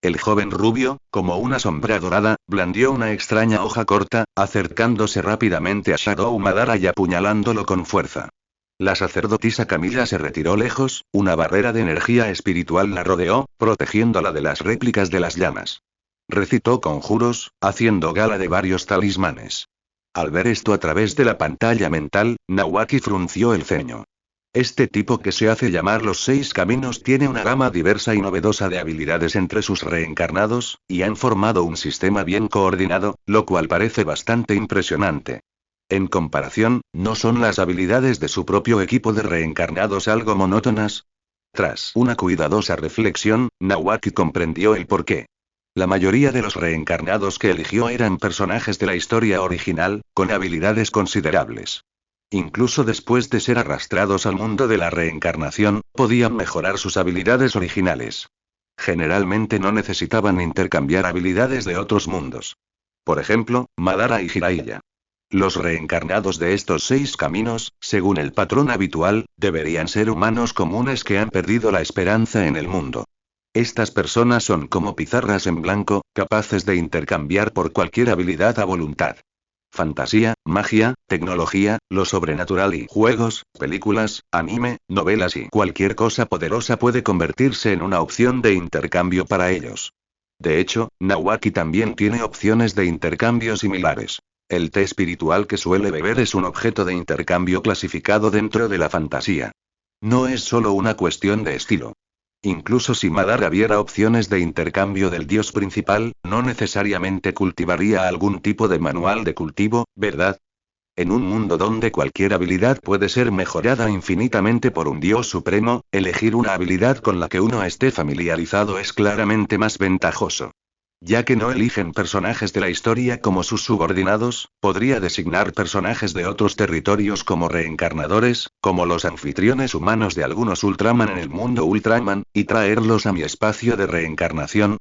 El joven rubio, como una sombra dorada, blandió una extraña hoja corta, acercándose rápidamente a Shadow Madara y apuñalándolo con fuerza. La sacerdotisa Camilla se retiró lejos, una barrera de energía espiritual la rodeó, protegiéndola de las réplicas de las llamas. Recitó conjuros, haciendo gala de varios talismanes. Al ver esto a través de la pantalla mental, Nawaki frunció el ceño. Este tipo que se hace llamar los 6 caminos tiene una gama diversa y novedosa de habilidades entre sus reencarnados, y han formado un sistema bien coordinado, lo cual parece bastante impresionante. En comparación, ¿no son las habilidades de su propio equipo de reencarnados algo monótonas? Tras una cuidadosa reflexión, Nawaki comprendió el porqué. La mayoría de los reencarnados que eligió eran personajes de la historia original, con habilidades considerables. Incluso después de ser arrastrados al mundo de la reencarnación, podían mejorar sus habilidades originales. Generalmente no necesitaban intercambiar habilidades de otros mundos. Por ejemplo, Madara y Jiraiya. Los reencarnados de estos 6 caminos, según el patrón habitual, deberían ser humanos comunes que han perdido la esperanza en el mundo. Estas personas son como pizarras en blanco, capaces de intercambiar por cualquier habilidad a voluntad. Fantasía, magia, tecnología, lo sobrenatural y juegos, películas, anime, novelas y cualquier cosa poderosa puede convertirse en una opción de intercambio para ellos. De hecho, Nawaki también tiene opciones de intercambio similares. El té espiritual que suele beber es un objeto de intercambio clasificado dentro de la fantasía. No es solo una cuestión de estilo. Incluso si Madara viera opciones de intercambio del dios principal, no necesariamente cultivaría algún tipo de manual de cultivo, ¿verdad? En un mundo donde cualquier habilidad puede ser mejorada infinitamente por un dios supremo, elegir una habilidad con la que uno esté familiarizado es claramente más ventajoso. Ya que no eligen personajes de la historia como sus subordinados, podría designar personajes de otros territorios como reencarnadores, como los anfitriones humanos de algunos Ultraman en el mundo Ultraman, y traerlos a mi espacio de reencarnación.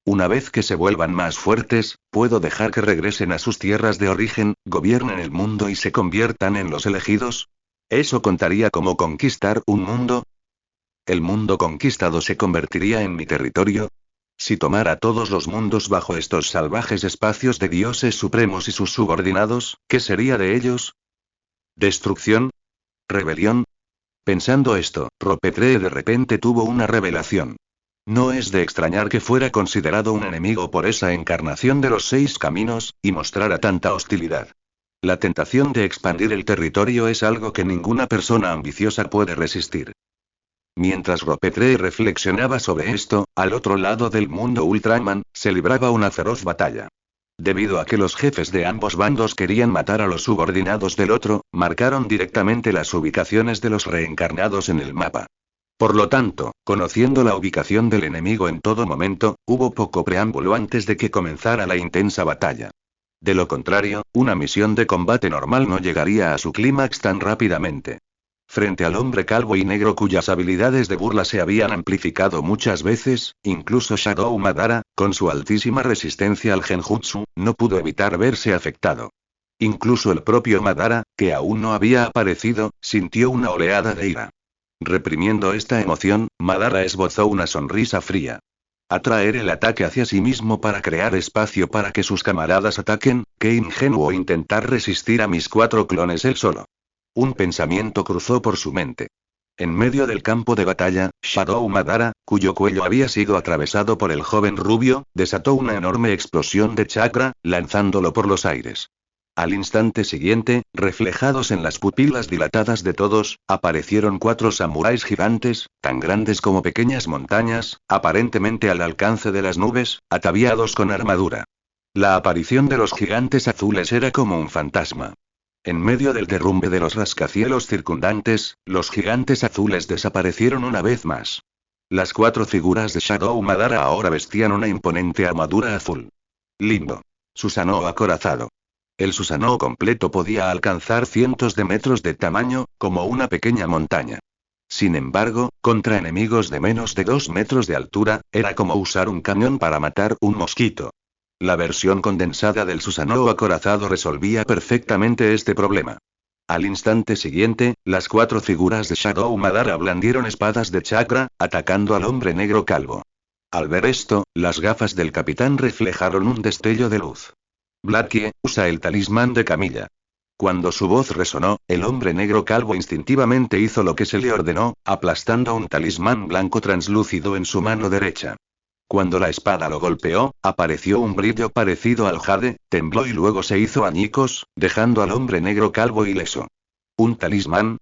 Una vez que se vuelvan más fuertes, puedo dejar que regresen a sus tierras de origen, gobiernen el mundo y se conviertan en los elegidos. ¿Eso contaría como conquistar un mundo? ¿El mundo conquistado se convertiría en mi territorio? Si tomara todos los mundos bajo estos salvajes espacios de dioses supremos y sus subordinados, ¿qué sería de ellos? ¿Destrucción? ¿Rebelión? Pensando esto, Ropetree de repente tuvo una revelación. No es de extrañar que fuera considerado un enemigo por esa encarnación de los 6 caminos, y mostrara tanta hostilidad. La tentación de expandir el territorio es algo que ninguna persona ambiciosa puede resistir. Mientras Ropetree reflexionaba sobre esto, al otro lado del mundo Ultraman, se libraba una feroz batalla. Debido a que los jefes de ambos bandos querían matar a los subordinados del otro, marcaron directamente las ubicaciones de los reencarnados en el mapa. Por lo tanto, conociendo la ubicación del enemigo en todo momento, hubo poco preámbulo antes de que comenzara la intensa batalla. De lo contrario, una misión de combate normal no llegaría a su clímax tan rápidamente. Frente al hombre calvo y negro cuyas habilidades de burla se habían amplificado muchas veces, incluso Shadow Madara, con su altísima resistencia al genjutsu, no pudo evitar verse afectado. Incluso el propio Madara, que aún no había aparecido, sintió una oleada de ira. Reprimiendo esta emoción, Madara esbozó una sonrisa fría. Atraer el ataque hacia sí mismo para crear espacio para que sus camaradas ataquen, qué ingenuo intentar resistir a mis 4 clones él solo. Un pensamiento cruzó por su mente. En medio del campo de batalla, Shadow Madara, cuyo cuello había sido atravesado por el joven rubio, desató una enorme explosión de chakra, lanzándolo por los aires. Al instante siguiente, reflejados en las pupilas dilatadas de todos, aparecieron 4 samuráis gigantes, tan grandes como pequeñas montañas, aparentemente al alcance de las nubes, ataviados con armadura. La aparición de los gigantes azules era como un fantasma. En medio del derrumbe de los rascacielos circundantes, los gigantes azules desaparecieron una vez más. Las 4 figuras de Shadow Madara ahora vestían una imponente armadura azul. Lindo. Susanoo acorazado. El Susanoo completo podía alcanzar cientos de metros de tamaño, como una pequeña montaña. Sin embargo, contra enemigos de menos de 2 metros de altura, era como usar un cañón para matar un mosquito. La versión condensada del Susanoo acorazado resolvía perfectamente este problema. Al instante siguiente, las 4 figuras de Shadow Madara blandieron espadas de chakra, atacando al hombre negro calvo. Al ver esto, las gafas del capitán reflejaron un destello de luz. Blackie, usa el talismán de Camilla. Cuando su voz resonó, el hombre negro calvo instintivamente hizo lo que se le ordenó, aplastando un talismán blanco translúcido en su mano derecha. Cuando la espada lo golpeó, apareció un brillo parecido al jade, tembló y luego se hizo añicos, dejando al hombre negro calvo ileso. ¿Un talismán?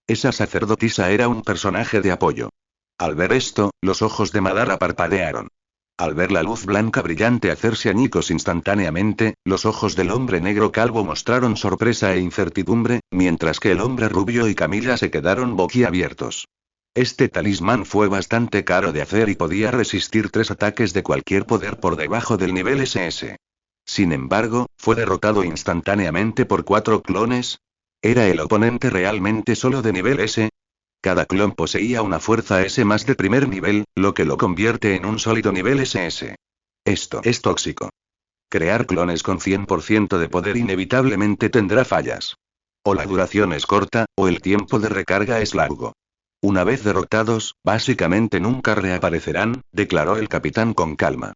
Esa sacerdotisa era un personaje de apoyo. Al ver esto, los ojos de Madara parpadearon. Al ver la luz blanca brillante hacerse añicos instantáneamente, los ojos del hombre negro calvo mostraron sorpresa e incertidumbre, mientras que el hombre rubio y Camilla se quedaron boquiabiertos. Este talismán fue bastante caro de hacer y podía resistir 3 ataques de cualquier poder por debajo del nivel SS. Sin embargo, fue derrotado instantáneamente por 4 clones. ¿Era el oponente realmente solo de nivel S? Cada clon poseía una fuerza S más de primer nivel, lo que lo convierte en un sólido nivel SS. Esto es tóxico. Crear clones con 100% de poder inevitablemente tendrá fallas. O la duración es corta, o el tiempo de recarga es largo. Una vez derrotados, básicamente nunca reaparecerán, declaró el capitán con calma.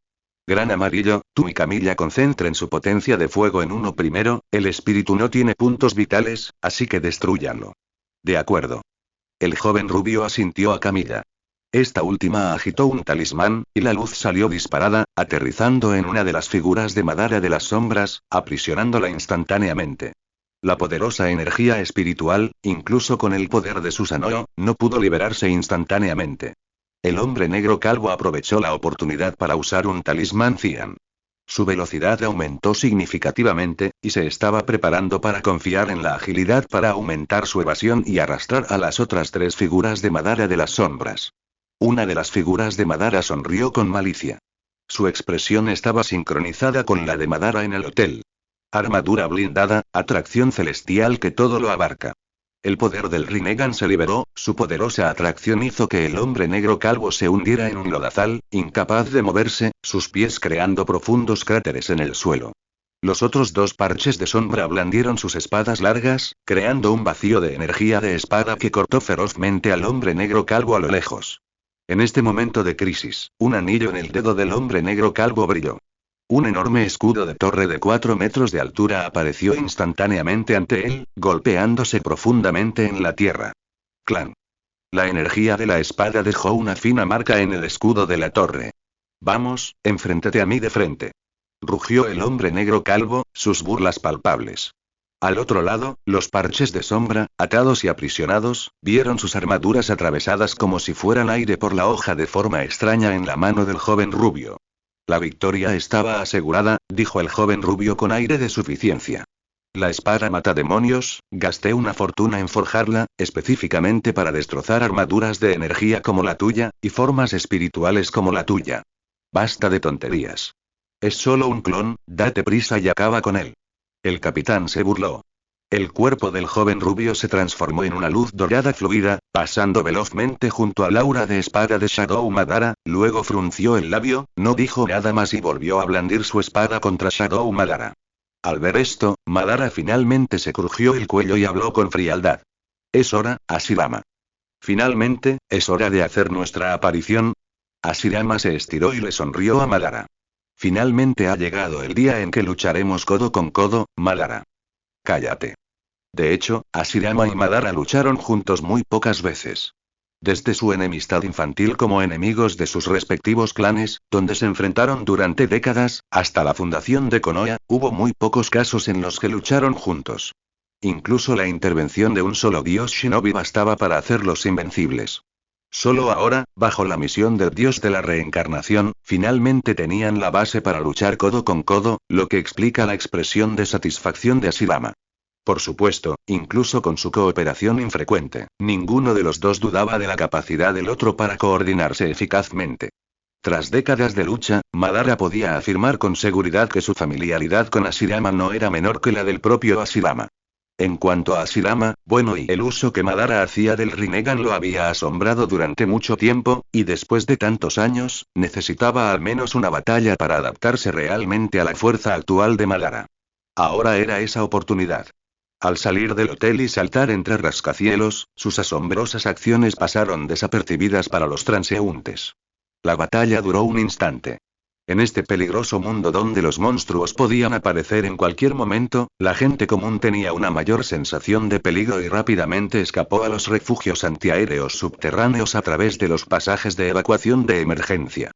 Gran Amarillo, tú y Camilla concentren su potencia de fuego en uno primero, el espíritu no tiene puntos vitales, así que destrúyanlo. De acuerdo. El joven rubio asintió a Camilla. Esta última agitó un talismán, y la luz salió disparada, aterrizando en una de las figuras de Madara de las sombras, aprisionándola instantáneamente. La poderosa energía espiritual, incluso con el poder de Susanoo, no pudo liberarse instantáneamente. El hombre negro calvo aprovechó la oportunidad para usar un talismán Cian. Su velocidad aumentó significativamente, y se estaba preparando para confiar en la agilidad para aumentar su evasión y arrastrar a las otras 3 figuras de Madara de las sombras. Una de las figuras de Madara sonrió con malicia. Su expresión estaba sincronizada con la de Madara en el hotel. Armadura blindada, atracción celestial que todo lo abarca. El poder del Rinnegan se liberó, su poderosa atracción hizo que el hombre negro calvo se hundiera en un lodazal, incapaz de moverse, sus pies creando profundos cráteres en el suelo. Los otros 2 parches de sombra blandieron sus espadas largas, creando un vacío de energía de espada que cortó ferozmente al hombre negro calvo a lo lejos. En este momento de crisis, un anillo en el dedo del hombre negro calvo brilló. Un enorme escudo de torre de 4 metros de altura apareció instantáneamente ante él, golpeándose profundamente en la tierra. Clan. La energía de la espada dejó una fina marca en el escudo de la torre. Vamos, enfréntate a mí de frente. Rugió el hombre negro calvo, sus burlas palpables. Al otro lado, los parches de sombra, atados y aprisionados, vieron sus armaduras atravesadas como si fueran aire por la hoja de forma extraña en la mano del joven rubio. La victoria estaba asegurada, dijo el joven rubio con aire de suficiencia. La espada mata demonios, gasté una fortuna en forjarla, específicamente para destrozar armaduras de energía como la tuya, y formas espirituales como la tuya. Basta de tonterías. Es solo un clon, date prisa y acaba con él. El capitán se burló. El cuerpo del joven rubio se transformó en una luz dorada fluida, pasando velozmente junto al aura de espada de Shadow Madara, luego frunció el labio, no dijo nada más y volvió a blandir su espada contra Shadow Madara. Al ver esto, Madara finalmente se crujió el cuello y habló con frialdad. Es hora, Hashirama. Finalmente, es hora de hacer nuestra aparición. Hashirama se estiró y le sonrió a Madara. Finalmente ha llegado el día en que lucharemos codo con codo, Madara. Cállate. De hecho, Hashirama y Madara lucharon juntos muy pocas veces. Desde su enemistad infantil como enemigos de sus respectivos clanes, donde se enfrentaron durante décadas, hasta la fundación de Konoha, hubo muy pocos casos en los que lucharon juntos. Incluso la intervención de un solo dios shinobi bastaba para hacerlos invencibles. Solo ahora, bajo la misión del dios de la reencarnación, finalmente tenían la base para luchar codo con codo, lo que explica la expresión de satisfacción de Hashirama. Por supuesto, incluso con su cooperación infrecuente, ninguno de los dos dudaba de la capacidad del otro para coordinarse eficazmente. Tras décadas de lucha, Madara podía afirmar con seguridad que su familiaridad con Hashirama no era menor que la del propio Hashirama. En cuanto a Hashirama, bueno, y el uso que Madara hacía del Rinnegan lo había asombrado durante mucho tiempo, y después de tantos años, necesitaba al menos una batalla para adaptarse realmente a la fuerza actual de Madara. Ahora era esa oportunidad. Al salir del hotel y saltar entre rascacielos, sus asombrosas acciones pasaron desapercibidas para los transeúntes. La batalla duró un instante. En este peligroso mundo donde los monstruos podían aparecer en cualquier momento, la gente común tenía una mayor sensación de peligro y rápidamente escapó a los refugios antiaéreos subterráneos a través de los pasajes de evacuación de emergencia.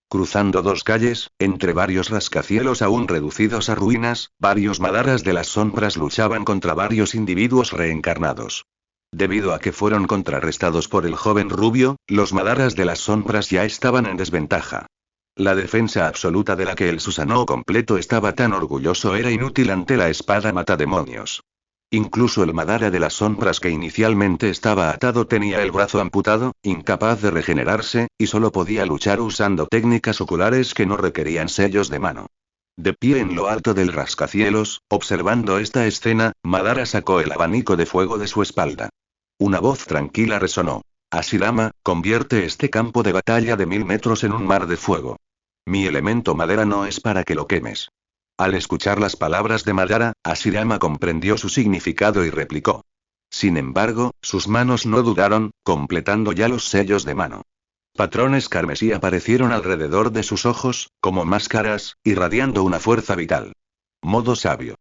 Cruzando dos calles, entre varios rascacielos aún reducidos a ruinas, varios Madaras de las sombras luchaban contra varios individuos reencarnados. Debido a que fueron contrarrestados por el joven rubio, los Madaras de las sombras ya estaban en desventaja. La defensa absoluta de la que el Susanoo completo estaba tan orgulloso era inútil ante la espada matademonios. Incluso el Madara de las sombras que inicialmente estaba atado tenía el brazo amputado, incapaz de regenerarse, y solo podía luchar usando técnicas oculares que no requerían sellos de mano. De pie en lo alto del rascacielos, observando esta escena, Madara sacó el abanico de fuego de su espalda. Una voz tranquila resonó. Hashirama, convierte este campo de batalla de 1000 metros en un mar de fuego. Mi elemento madera no es para que lo quemes. Al escuchar las palabras de Madara, Hashirama comprendió su significado y replicó. Sin embargo, sus manos no dudaron, completando ya los sellos de mano. Patrones carmesí aparecieron alrededor de sus ojos, como máscaras, irradiando una fuerza vital. Modo sabio.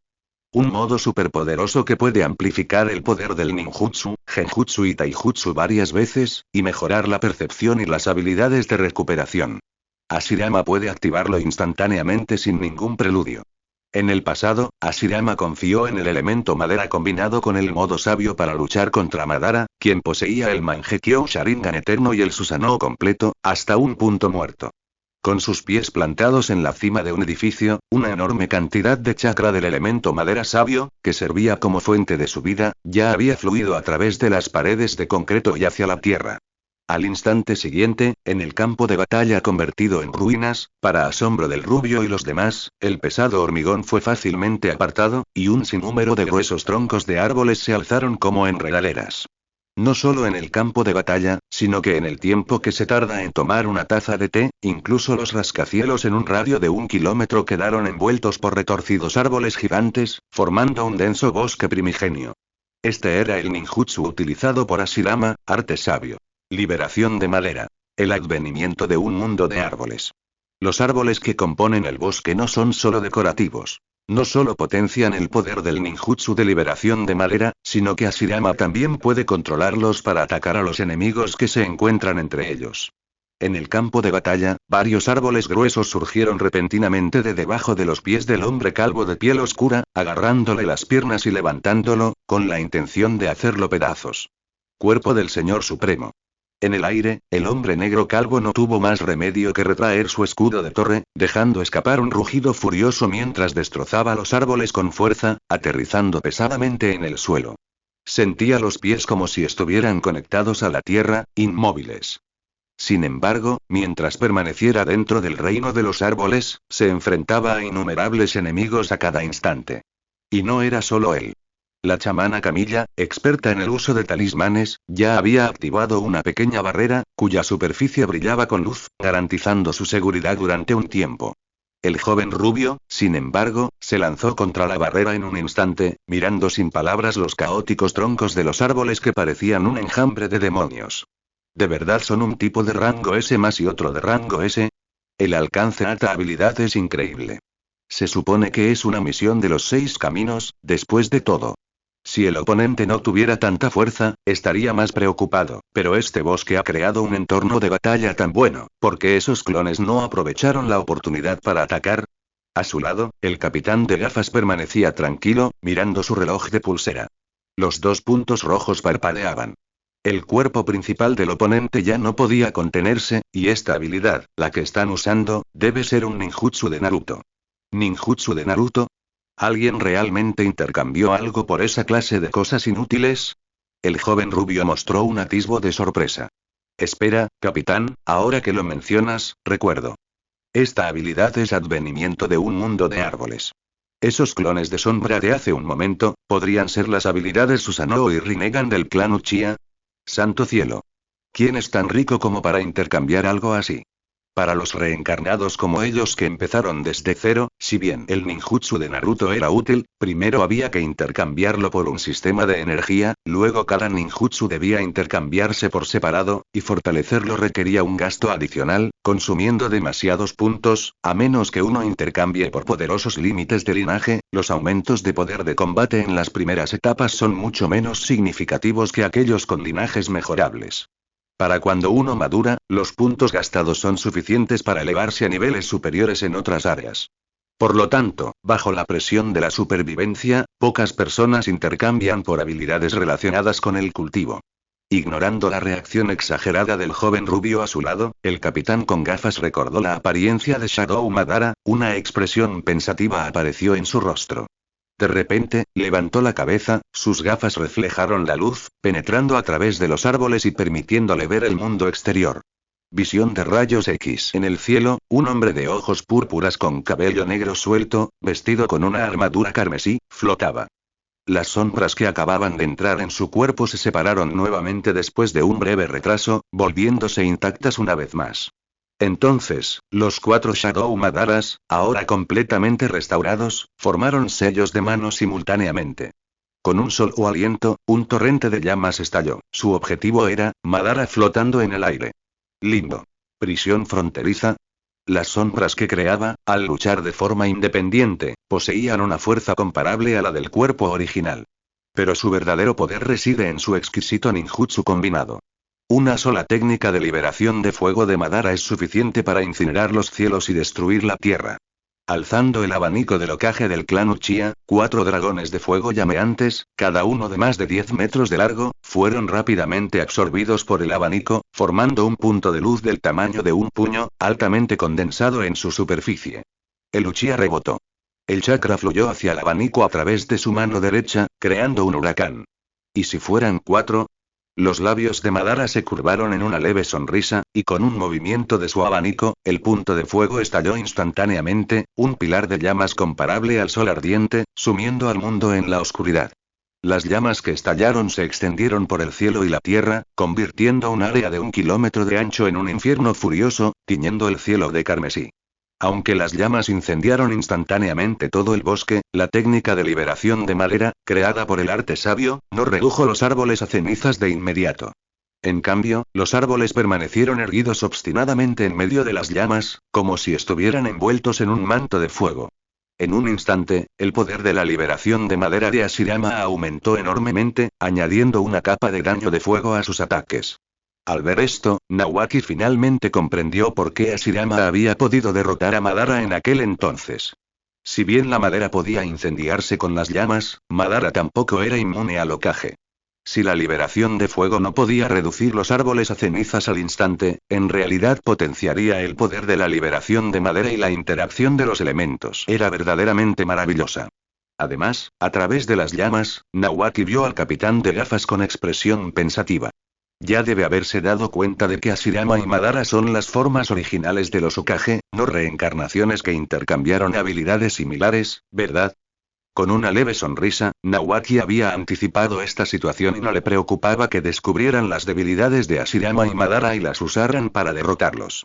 Un modo superpoderoso que puede amplificar el poder del ninjutsu, genjutsu y taijutsu varias veces, y mejorar la percepción y las habilidades de recuperación. Hashirama puede activarlo instantáneamente sin ningún preludio. En el pasado, Hashirama confió en el elemento madera combinado con el modo sabio para luchar contra Madara, quien poseía el Mangekyo Sharingan eterno y el Susanoo completo, hasta un punto muerto. Con sus pies plantados en la cima de un edificio, una enorme cantidad de chakra del elemento madera sabio, que servía como fuente de su vida, ya había fluido a través de las paredes de concreto y hacia la tierra. Al instante siguiente, en el campo de batalla convertido en ruinas, para asombro del rubio y los demás, el pesado hormigón fue fácilmente apartado, y un sinnúmero de gruesos troncos de árboles se alzaron como enredaderas. No solo en el campo de batalla, sino que en el tiempo que se tarda en tomar una taza de té, incluso los rascacielos en un radio de 1 kilómetro quedaron envueltos por retorcidos árboles gigantes, formando un denso bosque primigenio. Este era el ninjutsu utilizado por Hashirama, arte sabio. Liberación de madera. El advenimiento de un mundo de árboles. Los árboles que componen el bosque no son solo decorativos. No solo potencian el poder del ninjutsu de liberación de madera, sino que Hashirama también puede controlarlos para atacar a los enemigos que se encuentran entre ellos. En el campo de batalla, varios árboles gruesos surgieron repentinamente de debajo de los pies del hombre calvo de piel oscura, agarrándole las piernas y levantándolo, con la intención de hacerlo pedazos. Cuerpo del Señor Supremo. En el aire, el hombre negro calvo no tuvo más remedio que retraer su escudo de torre, dejando escapar un rugido furioso mientras destrozaba los árboles con fuerza, aterrizando pesadamente en el suelo. Sentía los pies como si estuvieran conectados a la tierra, inmóviles. Sin embargo, mientras permaneciera dentro del reino de los árboles, se enfrentaba a innumerables enemigos a cada instante. Y no era solo él. La chamana Camilla, experta en el uso de talismanes, ya había activado una pequeña barrera, cuya superficie brillaba con luz, garantizando su seguridad durante un tiempo. El joven rubio, sin embargo, se lanzó contra la barrera en un instante, mirando sin palabras los caóticos troncos de los árboles que parecían un enjambre de demonios. ¿De verdad son un tipo de rango S más y otro de rango S? El alcance a esta habilidad es increíble. Se supone que es una misión de los 6 caminos, después de todo. Si el oponente no tuviera tanta fuerza, estaría más preocupado, pero este bosque ha creado un entorno de batalla tan bueno, ¿por qué esos clones no aprovecharon la oportunidad para atacar? A su lado, el capitán de gafas permanecía tranquilo, mirando su reloj de pulsera. Los 2 puntos rojos parpadeaban. El cuerpo principal del oponente ya no podía contenerse, y esta habilidad, la que están usando, debe ser un ninjutsu de Naruto. ¿Ninjutsu de Naruto? ¿Alguien realmente intercambió algo por esa clase de cosas inútiles? El joven rubio mostró un atisbo de sorpresa. Espera, capitán, ahora que lo mencionas, recuerdo. Esta habilidad es advenimiento de un mundo de árboles. Esos clones de sombra de hace un momento, ¿podrían ser las habilidades Susanoo y Rinnegan del clan Uchiha? ¡Santo cielo! ¿Quién es tan rico como para intercambiar algo así? Para los reencarnados como ellos que empezaron desde cero, si bien el ninjutsu de Naruto era útil, primero había que intercambiarlo por un sistema de energía, luego cada ninjutsu debía intercambiarse por separado, y fortalecerlo requería un gasto adicional, consumiendo demasiados puntos, a menos que uno intercambie por poderosos límites de linaje, los aumentos de poder de combate en las primeras etapas son mucho menos significativos que aquellos con linajes mejorables. Para cuando uno madura, los puntos gastados son suficientes para elevarse a niveles superiores en otras áreas. Por lo tanto, bajo la presión de la supervivencia, pocas personas intercambian por habilidades relacionadas con el cultivo. Ignorando la reacción exagerada del joven rubio a su lado, el capitán con gafas recordó la apariencia de Shadow Madara, una expresión pensativa apareció en su rostro. De repente, levantó la cabeza, sus gafas reflejaron la luz, penetrando a través de los árboles y permitiéndole ver el mundo exterior. Visión de rayos X. En el cielo, un hombre de ojos púrpuras con cabello negro suelto, vestido con una armadura carmesí, flotaba. Las sombras que acababan de entrar en su cuerpo se separaron nuevamente después de un breve retraso, volviéndose intactas una vez más. Entonces, los 4 Shadow Madaras, ahora completamente restaurados, formaron sellos de mano simultáneamente. Con un solo aliento, un torrente de llamas estalló. Su objetivo era, Madara flotando en el aire. Limbo. Prisión fronteriza. Las sombras que creaba, al luchar de forma independiente, poseían una fuerza comparable a la del cuerpo original. Pero su verdadero poder reside en su exquisito ninjutsu combinado. Una sola técnica de liberación de fuego de Madara es suficiente para incinerar los cielos y destruir la tierra. Alzando el abanico del ocaje del clan Uchiha, 4 dragones de fuego llameantes, cada uno de más de 10 metros de largo, fueron rápidamente absorbidos por el abanico, formando un punto de luz del tamaño de un puño, altamente condensado en su superficie. El Uchiha rebotó. El chakra fluyó hacia el abanico a través de su mano derecha, creando un huracán. ¿Y si fueran 4? Los labios de Madara se curvaron en una leve sonrisa, y con un movimiento de su abanico, el punto de fuego estalló instantáneamente, un pilar de llamas comparable al sol ardiente, sumiendo al mundo en la oscuridad. Las llamas que estallaron se extendieron por el cielo y la tierra, convirtiendo un área de 1 kilómetro de ancho en un infierno furioso, tiñendo el cielo de carmesí. Aunque las llamas incendiaron instantáneamente todo el bosque, la técnica de liberación de madera, creada por el arte sabio, no redujo los árboles a cenizas de inmediato. En cambio, los árboles permanecieron erguidos obstinadamente en medio de las llamas, como si estuvieran envueltos en un manto de fuego. En un instante, el poder de la liberación de madera de Hashirama aumentó enormemente, añadiendo una capa de daño de fuego a sus ataques. Al ver esto, Nawaki finalmente comprendió por qué Hashirama había podido derrotar a Madara en aquel entonces. Si bien la madera podía incendiarse con las llamas, Madara tampoco era inmune al ocaje. Si la liberación de fuego no podía reducir los árboles a cenizas al instante, en realidad potenciaría el poder de la liberación de madera y la interacción de los elementos. Era verdaderamente maravillosa. Además, a través de las llamas, Nawaki vio al capitán de gafas con expresión pensativa. Ya debe haberse dado cuenta de que Hashirama y Madara son las formas originales de los Hokage, no reencarnaciones que intercambiaron habilidades similares, ¿verdad? Con una leve sonrisa, Nawaki había anticipado esta situación y no le preocupaba que descubrieran las debilidades de Hashirama y Madara y las usaran para derrotarlos.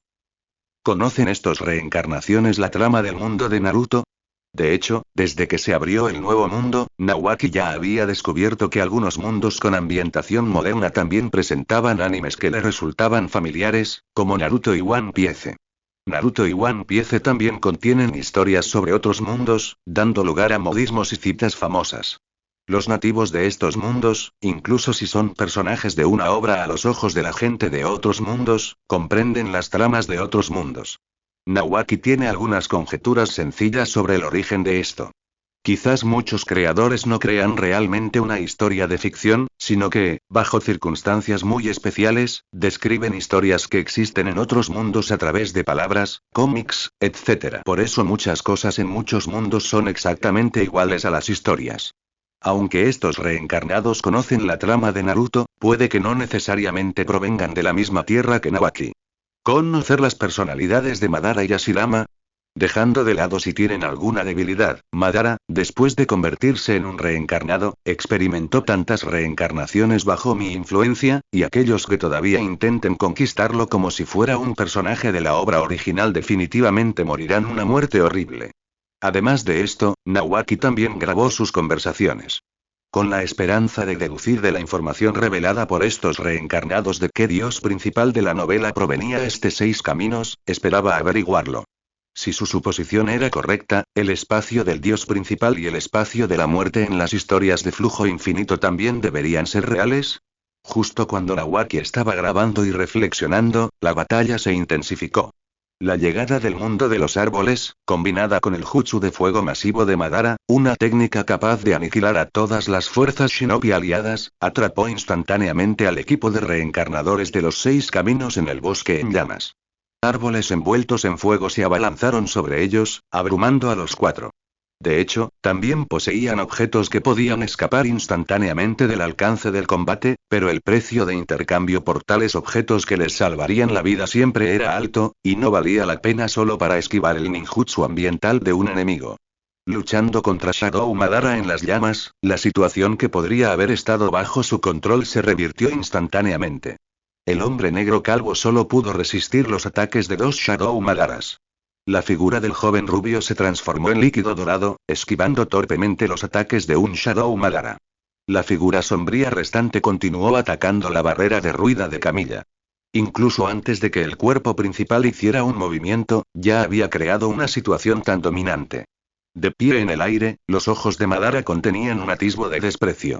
¿Conocen estos reencarnaciones la trama del mundo de Naruto? De hecho, desde que se abrió el nuevo mundo, Nawaki ya había descubierto que algunos mundos con ambientación moderna también presentaban animes que le resultaban familiares, como Naruto y One Piece. Naruto y One Piece también contienen historias sobre otros mundos, dando lugar a modismos y citas famosas. Los nativos de estos mundos, incluso si son personajes de una obra a los ojos de la gente de otros mundos, comprenden las tramas de otros mundos. Nawaki tiene algunas conjeturas sencillas sobre el origen de esto. Quizás muchos creadores no crean realmente una historia de ficción, sino que, bajo circunstancias muy especiales, describen historias que existen en otros mundos a través de palabras, cómics, etc. Por eso muchas cosas en muchos mundos son exactamente iguales a las historias. Aunque estos reencarnados conocen la trama de Naruto, puede que no necesariamente provengan de la misma tierra que Nawaki. Conocer las personalidades de Madara y Hashirama. Dejando de lado si tienen alguna debilidad, Madara, después de convertirse en un reencarnado, experimentó tantas reencarnaciones bajo mi influencia, y aquellos que todavía intenten conquistarlo como si fuera un personaje de la obra original definitivamente morirán una muerte horrible. Además de esto, Nawaki también grabó sus conversaciones. Con la esperanza de deducir de la información revelada por estos reencarnados de qué dios principal de la novela provenía este 6 caminos, esperaba averiguarlo. Si su suposición era correcta, el espacio del dios principal y el espacio de la muerte en las historias de flujo infinito también deberían ser reales. Justo cuando Nawaki estaba grabando y reflexionando, la batalla se intensificó. La llegada del mundo de los árboles, combinada con el jutsu de fuego masivo de Madara, una técnica capaz de aniquilar a todas las fuerzas shinobi aliadas, atrapó instantáneamente al equipo de reencarnadores de los 6 caminos en el bosque en llamas. Árboles envueltos en fuego se abalanzaron sobre ellos, abrumando a los 4. De hecho, también poseían objetos que podían escapar instantáneamente del alcance del combate, pero el precio de intercambio por tales objetos que les salvarían la vida siempre era alto, y no valía la pena solo para esquivar el ninjutsu ambiental de un enemigo. Luchando contra Shadow Madara en las llamas, la situación que podría haber estado bajo su control se revirtió instantáneamente. El hombre negro calvo solo pudo resistir los ataques de 2 Shadow Madaras. La figura del joven rubio se transformó en líquido dorado, esquivando torpemente los ataques de un Shadow Madara. La figura sombría restante continuó atacando la barrera derruida de Camilla. Incluso antes de que el cuerpo principal hiciera un movimiento, ya había creado una situación tan dominante. De pie en el aire, los ojos de Madara contenían un atisbo de desprecio.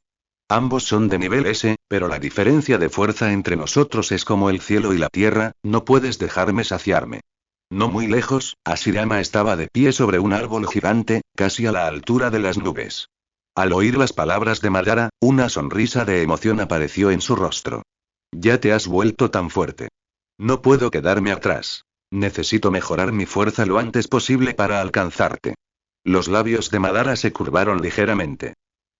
Ambos son de nivel S, pero la diferencia de fuerza entre nosotros es como el cielo y la tierra, no puedes dejarme saciarme. No muy lejos, Hashirama estaba de pie sobre un árbol gigante, casi a la altura de las nubes. Al oír las palabras de Madara, una sonrisa de emoción apareció en su rostro. Ya te has vuelto tan fuerte. No puedo quedarme atrás. Necesito mejorar mi fuerza lo antes posible para alcanzarte. Los labios de Madara se curvaron ligeramente.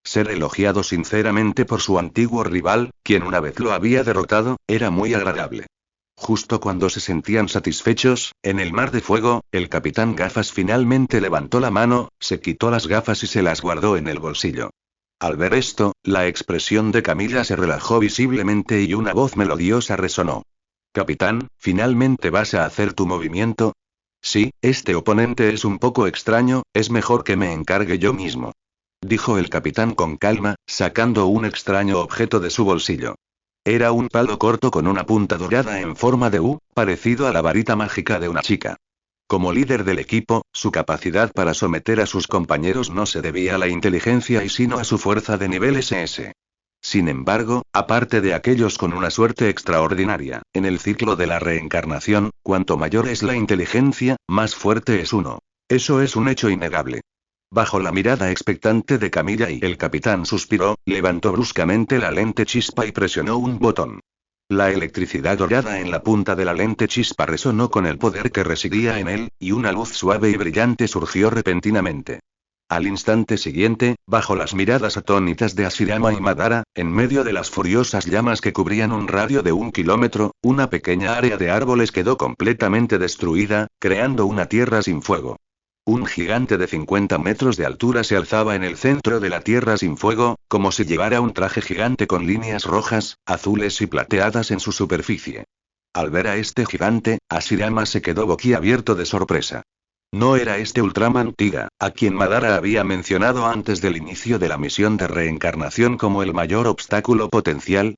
Ser elogiado sinceramente por su antiguo rival, quien una vez lo había derrotado, era muy agradable. Justo cuando se sentían satisfechos, en el mar de fuego, el capitán Gafas finalmente levantó la mano, se quitó las gafas y se las guardó en el bolsillo. Al ver esto, la expresión de Camilla se relajó visiblemente y una voz melodiosa resonó. Capitán, ¿finalmente vas a hacer tu movimiento? Sí, este oponente es un poco extraño, es mejor que me encargue yo mismo. Dijo el capitán con calma, sacando un extraño objeto de su bolsillo. Era un palo corto con una punta dorada en forma de U, parecido a la varita mágica de una chica. Como líder del equipo, su capacidad para someter a sus compañeros no se debía a la inteligencia y sino a su fuerza de nivel SS. Sin embargo, aparte de aquellos con una suerte extraordinaria, en el ciclo de la reencarnación, cuanto mayor es la inteligencia, más fuerte es uno. Eso es un hecho innegable. Bajo la mirada expectante de Camilla y el capitán suspiró, levantó bruscamente la lente chispa y presionó un botón. La electricidad dorada en la punta de la lente chispa resonó con el poder que residía en él, y una luz suave y brillante surgió repentinamente. Al instante siguiente, bajo las miradas atónitas de Hashirama y Madara, en medio de las furiosas llamas que cubrían un radio de 1 kilómetro, una pequeña área de árboles quedó completamente destruida, creando una tierra sin fuego. Un gigante de 50 metros de altura se alzaba en el centro de la Tierra sin fuego, como si llevara un traje gigante con líneas rojas, azules y plateadas en su superficie. Al ver a este gigante, Hashirama se quedó boquiabierto de sorpresa. No era este Ultraman Tiga, a quien Madara había mencionado antes del inicio de la misión de reencarnación como el mayor obstáculo potencial.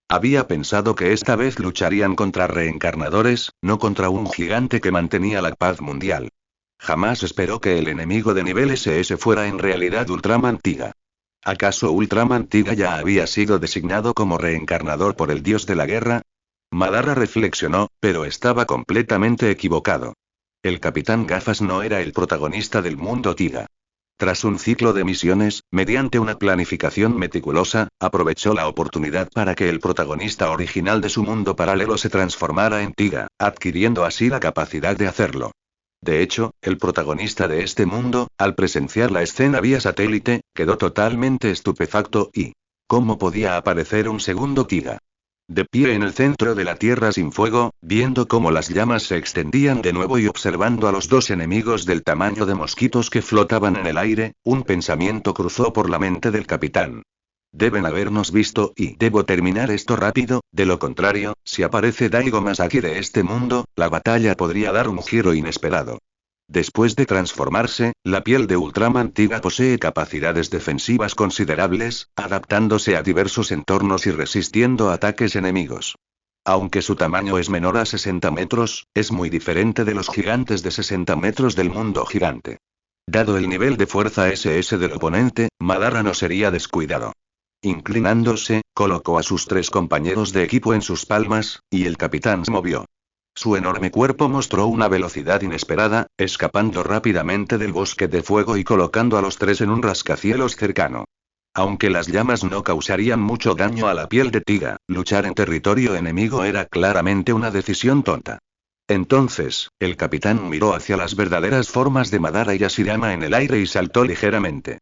Había pensado que esta vez lucharían contra reencarnadores, no contra un gigante que mantenía la paz mundial. Jamás esperó que el enemigo de nivel SS fuera en realidad Ultraman Tiga. ¿Acaso Ultraman Tiga ya había sido designado como reencarnador por el dios de la guerra? Madara reflexionó, pero estaba completamente equivocado. El Capitán Gafas no era el protagonista del mundo Tiga. Tras un ciclo de misiones, mediante una planificación meticulosa, aprovechó la oportunidad para que el protagonista original de su mundo paralelo se transformara en Tiga, adquiriendo así la capacidad de hacerlo. De hecho, el protagonista de este mundo, al presenciar la escena vía satélite, quedó totalmente estupefacto y... ¿cómo podía aparecer un segundo Tiga? De pie en el centro de la Tierra sin fuego, viendo cómo las llamas se extendían de nuevo y observando a los dos enemigos del tamaño de mosquitos que flotaban en el aire, un pensamiento cruzó por la mente del capitán. Deben habernos visto y debo terminar esto rápido, de lo contrario, si aparece Daigo Masaki de este mundo, la batalla podría dar un giro inesperado. Después de transformarse, la piel de Ultraman Tiga posee capacidades defensivas considerables, adaptándose a diversos entornos y resistiendo ataques enemigos. Aunque su tamaño es menor a 60 metros, es muy diferente de los gigantes de 60 metros del mundo gigante. Dado el nivel de fuerza SS del oponente, Madara no sería descuidado. Inclinándose, colocó a sus tres compañeros de equipo en sus palmas, y el capitán se movió. Su enorme cuerpo mostró una velocidad inesperada, escapando rápidamente del bosque de fuego y colocando a los tres en un rascacielos cercano. Aunque las llamas no causarían mucho daño a la piel de Tiga, luchar en territorio enemigo era claramente una decisión tonta. Entonces, el capitán miró hacia las verdaderas formas de Madara y Hashirama en el aire y saltó ligeramente.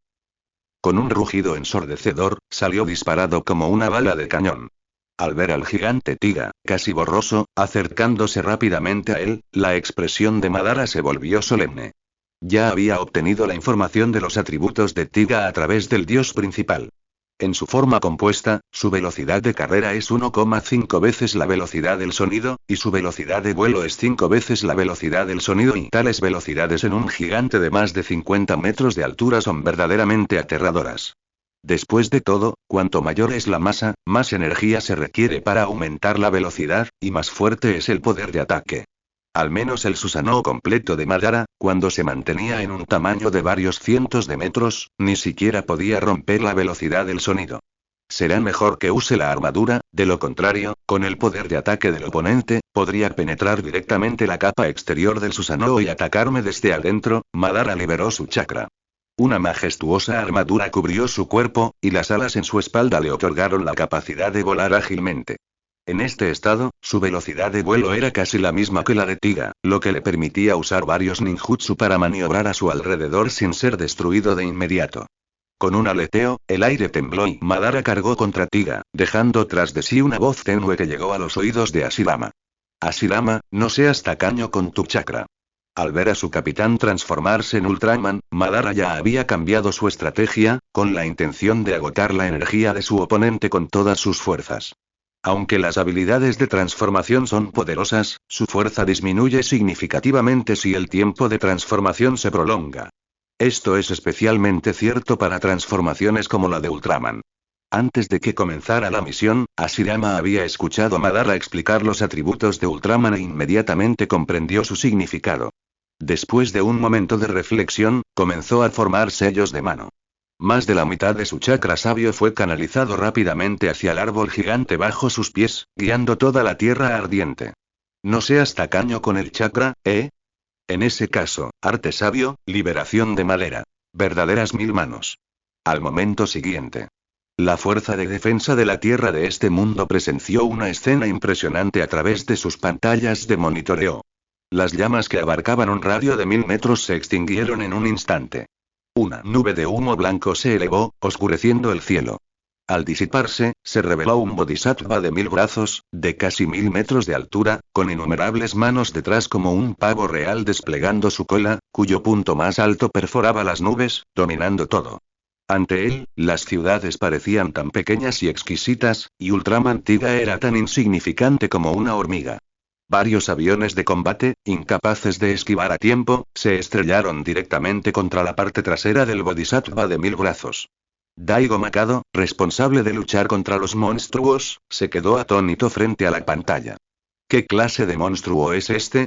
Con un rugido ensordecedor, salió disparado como una bala de cañón. Al ver al gigante Tiga, casi borroso, acercándose rápidamente a él, la expresión de Madara se volvió solemne. Ya había obtenido la información de los atributos de Tiga a través del dios principal. En su forma compuesta, su velocidad de carrera es 1,5 veces la velocidad del sonido, y su velocidad de vuelo es 5 veces la velocidad del sonido, y tales velocidades en un gigante de más de 50 metros de altura son verdaderamente aterradoras. Después de todo, cuanto mayor es la masa, más energía se requiere para aumentar la velocidad, y más fuerte es el poder de ataque. Al menos el Susanoo completo de Madara, cuando se mantenía en un tamaño de varios cientos de metros, ni siquiera podía romper la velocidad del sonido. Será mejor que use la armadura, de lo contrario, con el poder de ataque del oponente, podría penetrar directamente la capa exterior del Susanoo y atacarme desde adentro. Madara liberó su chakra. Una majestuosa armadura cubrió su cuerpo, y las alas en su espalda le otorgaron la capacidad de volar ágilmente. En este estado, su velocidad de vuelo era casi la misma que la de Tiga, lo que le permitía usar varios ninjutsu para maniobrar a su alrededor sin ser destruido de inmediato. Con un aleteo, el aire tembló y Madara cargó contra Tiga, dejando tras de sí una voz tenue que llegó a los oídos de Hashirama. Hashirama, no seas tacaño con tu chakra. Al ver a su capitán transformarse en Ultraman, Madara ya había cambiado su estrategia, con la intención de agotar la energía de su oponente con todas sus fuerzas. Aunque las habilidades de transformación son poderosas, su fuerza disminuye significativamente si el tiempo de transformación se prolonga. Esto es especialmente cierto para transformaciones como la de Ultraman. Antes de que comenzara la misión, Hashirama había escuchado a Madara explicar los atributos de Ultraman e inmediatamente comprendió su significado. Después de un momento de reflexión, comenzó a formar sellos de mano. Más de la mitad de su chakra sabio fue canalizado rápidamente hacia el árbol gigante bajo sus pies, guiando toda la tierra ardiente. No seas tacaño con el chakra, ¿eh? En ese caso, arte sabio, liberación de madera. Verdaderas 1000 manos. Al momento siguiente. La fuerza de defensa de la Tierra de este mundo presenció una escena impresionante a través de sus pantallas de monitoreo. Las llamas que abarcaban un radio de 1000 metros se extinguieron en un instante. Una nube de humo blanco se elevó, oscureciendo el cielo. Al disiparse, se reveló un bodhisattva de 1000 brazos, de casi 1000 metros de altura, con innumerables manos detrás como un pavo real desplegando su cola, cuyo punto más alto perforaba las nubes, dominando todo. Ante él, las ciudades parecían tan pequeñas y exquisitas, y Ultraman Tiga era tan insignificante como una hormiga. Varios aviones de combate, incapaces de esquivar a tiempo, se estrellaron directamente contra la parte trasera del bodhisattva de 1000 brazos. Daigo Makado, responsable de luchar contra los monstruos, se quedó atónito frente a la pantalla. ¿Qué clase de monstruo es este?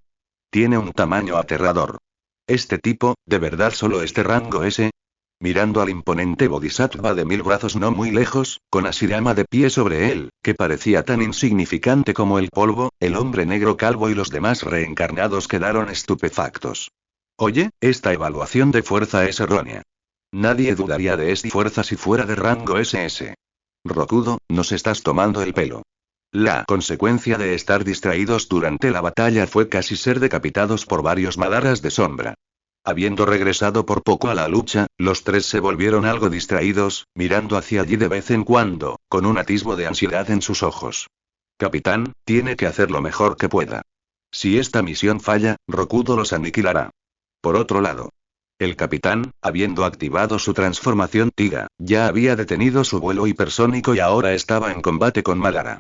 Tiene un tamaño aterrador. ¿Este tipo, de verdad solo este rango S? Mirando al imponente bodhisattva de 1000 brazos no muy lejos, con Hashirama de pie sobre él, que parecía tan insignificante como el polvo, el hombre negro calvo y los demás reencarnados quedaron estupefactos. Oye, esta evaluación de fuerza es errónea. Nadie dudaría de esta fuerza si fuera de rango SS. Rokudo, nos estás tomando el pelo. La consecuencia de estar distraídos durante la batalla fue casi ser decapitados por varios Madaras de sombra. Habiendo regresado por poco a la lucha, los tres se volvieron algo distraídos, mirando hacia allí de vez en cuando, con un atisbo de ansiedad en sus ojos. Capitán, tiene que hacer lo mejor que pueda. Si esta misión falla, Rokudo los aniquilará. Por otro lado, el capitán, habiendo activado su transformación Tiga, ya había detenido su vuelo hipersónico y ahora estaba en combate con Madara.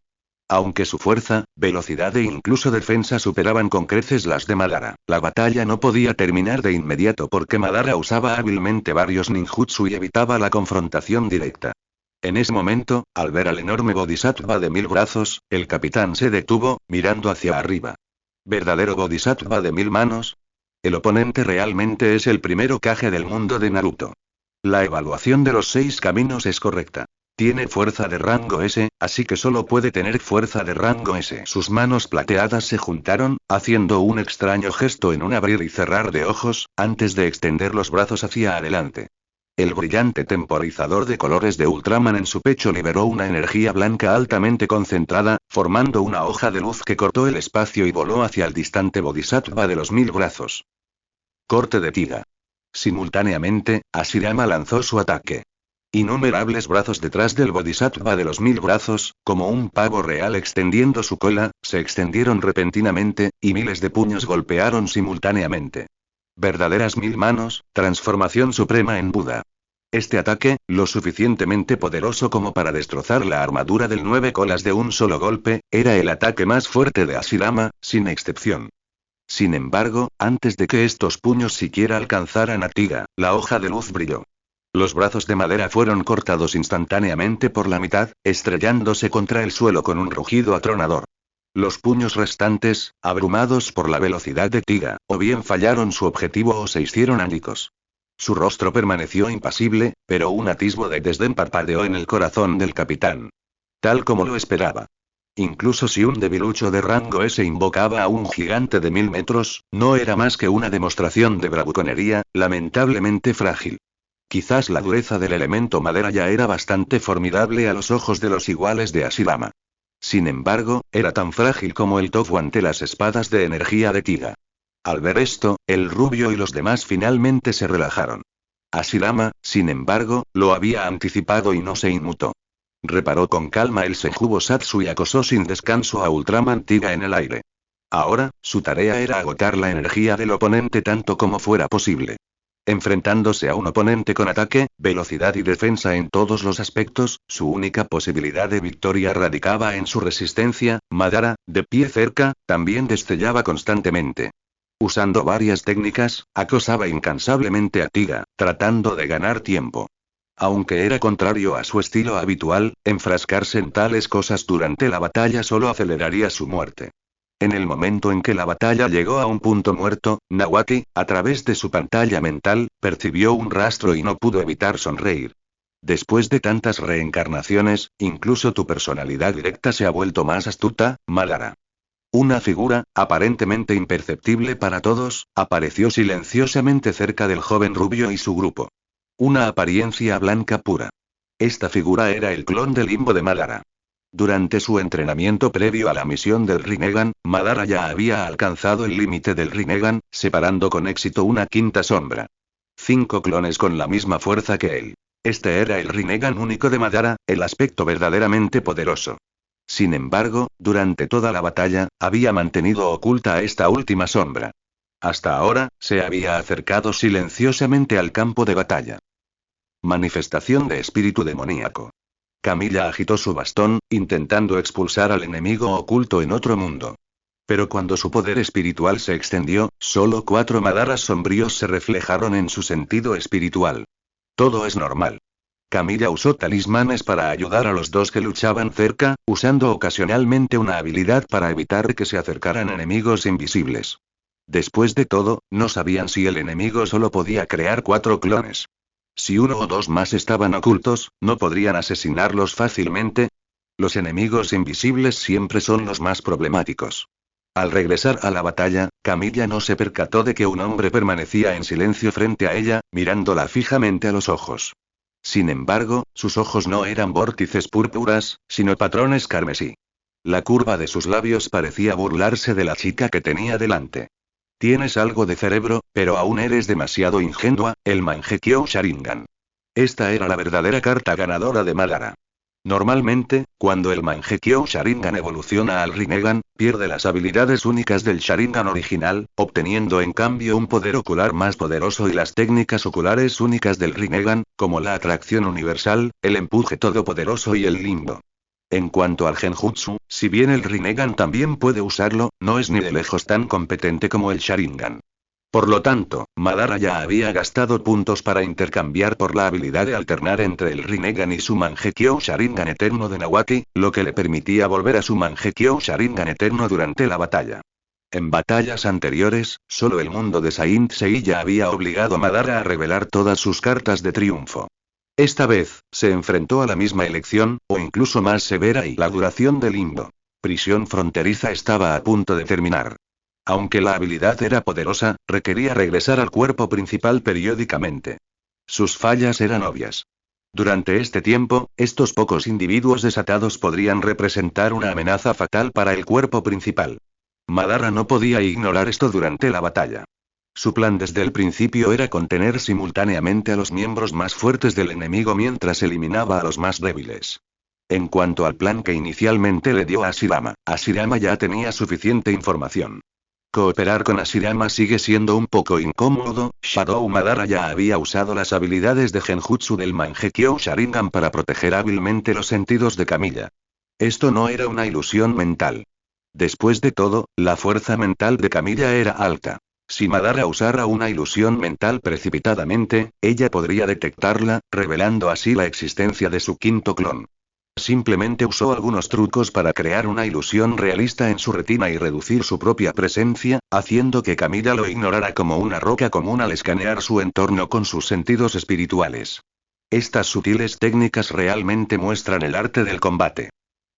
Aunque su fuerza, velocidad e incluso defensa superaban con creces las de Madara, la batalla no podía terminar de inmediato porque Madara usaba hábilmente varios ninjutsu y evitaba la confrontación directa. En ese momento, al ver al enorme bodhisattva de 1000 brazos, el capitán se detuvo, mirando hacia arriba. ¿Verdadero bodhisattva de 1000 manos? El oponente realmente es el primer Hokage del mundo de Naruto. La evaluación de los 6 caminos es correcta. Tiene fuerza de rango S, así que solo puede tener fuerza de rango S. Sus manos plateadas se juntaron, haciendo un extraño gesto en un abrir y cerrar de ojos, antes de extender los brazos hacia adelante. El brillante temporizador de colores de Ultraman en su pecho liberó una energía blanca altamente concentrada, formando una hoja de luz que cortó el espacio y voló hacia el distante bodhisattva de los 1000 brazos. Corte de Tiga. Simultáneamente, Hashirama lanzó su ataque. Innumerables brazos detrás del bodhisattva de los 1000 brazos, como un pavo real extendiendo su cola, se extendieron repentinamente, y miles de puños golpearon simultáneamente. Verdaderas 1000 manos, transformación suprema en Buda. Este ataque, lo suficientemente poderoso como para destrozar la armadura del 9 colas de un solo golpe, era el ataque más fuerte de Hashirama, sin excepción. Sin embargo, antes de que estos puños siquiera alcanzaran a Tiga, la hoja de luz brilló. Los brazos de madera fueron cortados instantáneamente por la mitad, estrellándose contra el suelo con un rugido atronador. Los puños restantes, abrumados por la velocidad de Tiga, o bien fallaron su objetivo o se hicieron añicos. Su rostro permaneció impasible, pero un atisbo de desdén parpadeó en el corazón del capitán. Tal como lo esperaba. Incluso si un debilucho de rango S invocaba a un gigante de 1000 metros, no era más que una demostración de bravuconería, lamentablemente frágil. Quizás la dureza del elemento madera ya era bastante formidable a los ojos de los iguales de Hashirama. Sin embargo, era tan frágil como el tofu ante las espadas de energía de Tiga. Al ver esto, el rubio y los demás finalmente se relajaron. Hashirama, sin embargo, lo había anticipado y no se inmutó. Reparó con calma el Senju Bosatsu y acosó sin descanso a Ultraman Tiga en el aire. Ahora, su tarea era agotar la energía del oponente tanto como fuera posible. Enfrentándose a un oponente con ataque, velocidad y defensa en todos los aspectos, su única posibilidad de victoria radicaba en su resistencia. Madara, de pie cerca, también destellaba constantemente. Usando varias técnicas, acosaba incansablemente a Tiga, tratando de ganar tiempo. Aunque era contrario a su estilo habitual, enfrascarse en tales cosas durante la batalla solo aceleraría su muerte. En el momento en que la batalla llegó a un punto muerto, Nawaki, a través de su pantalla mental, percibió un rastro y no pudo evitar sonreír. Después de tantas reencarnaciones, incluso tu personalidad directa se ha vuelto más astuta, Madara. Una figura, aparentemente imperceptible para todos, apareció silenciosamente cerca del joven rubio y su grupo. Una apariencia blanca pura. Esta figura era el clon del limbo de Madara. Durante su entrenamiento previo a la misión del Rinnegan, Madara ya había alcanzado el límite del Rinnegan, separando con éxito una quinta sombra. 5 clones con la misma fuerza que él. Este era el Rinnegan único de Madara, el aspecto verdaderamente poderoso. Sin embargo, durante toda la batalla, había mantenido oculta a esta última sombra. Hasta ahora, se había acercado silenciosamente al campo de batalla. Manifestación de espíritu demoníaco. Camilla agitó su bastón, intentando expulsar al enemigo oculto en otro mundo. Pero cuando su poder espiritual se extendió, solo 4 Madaras sombríos se reflejaron en su sentido espiritual. Todo es normal. Camilla usó talismanes para ayudar a los 2 que luchaban cerca, usando ocasionalmente una habilidad para evitar que se acercaran enemigos invisibles. Después de todo, no sabían si el enemigo solo podía crear 4 clones. Si 1 o 2 más estaban ocultos, ¿no podrían asesinarlos fácilmente? Los enemigos invisibles siempre son los más problemáticos. Al regresar a la batalla, Camilla no se percató de que un hombre permanecía en silencio frente a ella, mirándola fijamente a los ojos. Sin embargo, sus ojos no eran vórtices púrpuras, sino patrones carmesí. La curva de sus labios parecía burlarse de la chica que tenía delante. Tienes algo de cerebro, pero aún eres demasiado ingenua, el Mangekyo Sharingan. Esta era la verdadera carta ganadora de Madara. Normalmente, cuando el Mangekyo Sharingan evoluciona al Rinnegan, pierde las habilidades únicas del Sharingan original, obteniendo en cambio un poder ocular más poderoso y las técnicas oculares únicas del Rinnegan, como la atracción universal, el empuje todopoderoso y el limbo. En cuanto al Genjutsu, si bien el Rinnegan también puede usarlo, no es ni de lejos tan competente como el Sharingan. Por lo tanto, Madara ya había gastado puntos para intercambiar por la habilidad de alternar entre el Rinnegan y su Mangekyo Sharingan eterno de Nawaki, lo que le permitía volver a su Mangekyo Sharingan eterno durante la batalla. En batallas anteriores, solo el mundo de Saint Seiya había obligado a Madara a revelar todas sus cartas de triunfo. Esta vez, se enfrentó a la misma elección, o incluso más severa, y la duración del limbo. Prisión fronteriza estaba a punto de terminar. Aunque la habilidad era poderosa, requería regresar al cuerpo principal periódicamente. Sus fallas eran obvias. Durante este tiempo, estos pocos individuos desatados podrían representar una amenaza fatal para el cuerpo principal. Madara no podía ignorar esto durante la batalla. Su plan desde el principio era contener simultáneamente a los miembros más fuertes del enemigo mientras eliminaba a los más débiles. En cuanto al plan que inicialmente le dio a Hashirama ya tenía suficiente información. Cooperar con Hashirama sigue siendo un poco incómodo. Shadow Madara ya había usado las habilidades de Genjutsu del Mangekyo Sharingan para proteger hábilmente los sentidos de Camilla. Esto no era una ilusión mental. Después de todo, la fuerza mental de Camilla era alta. Si Madara usara una ilusión mental precipitadamente, ella podría detectarla, revelando así la existencia de su quinto clon. Simplemente usó algunos trucos para crear una ilusión realista en su retina y reducir su propia presencia, haciendo que Camilla lo ignorara como una roca común al escanear su entorno con sus sentidos espirituales. Estas sutiles técnicas realmente muestran el arte del combate.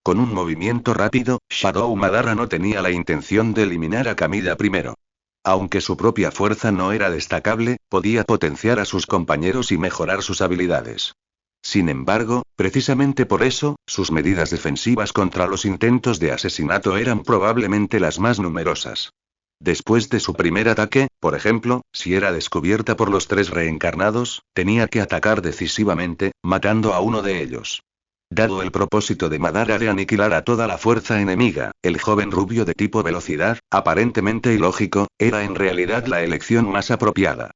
Con un movimiento rápido, Shadow Madara no tenía la intención de eliminar a Camilla primero. Aunque su propia fuerza no era destacable, podía potenciar a sus compañeros y mejorar sus habilidades. Sin embargo, precisamente por eso, sus medidas defensivas contra los intentos de asesinato eran probablemente las más numerosas. Después de su primer ataque, por ejemplo, si era descubierta por los 3 reencarnados, tenía que atacar decisivamente, matando a uno de ellos. Dado el propósito de Madara de aniquilar a toda la fuerza enemiga, el joven rubio de tipo velocidad, aparentemente ilógico, era en realidad la elección más apropiada.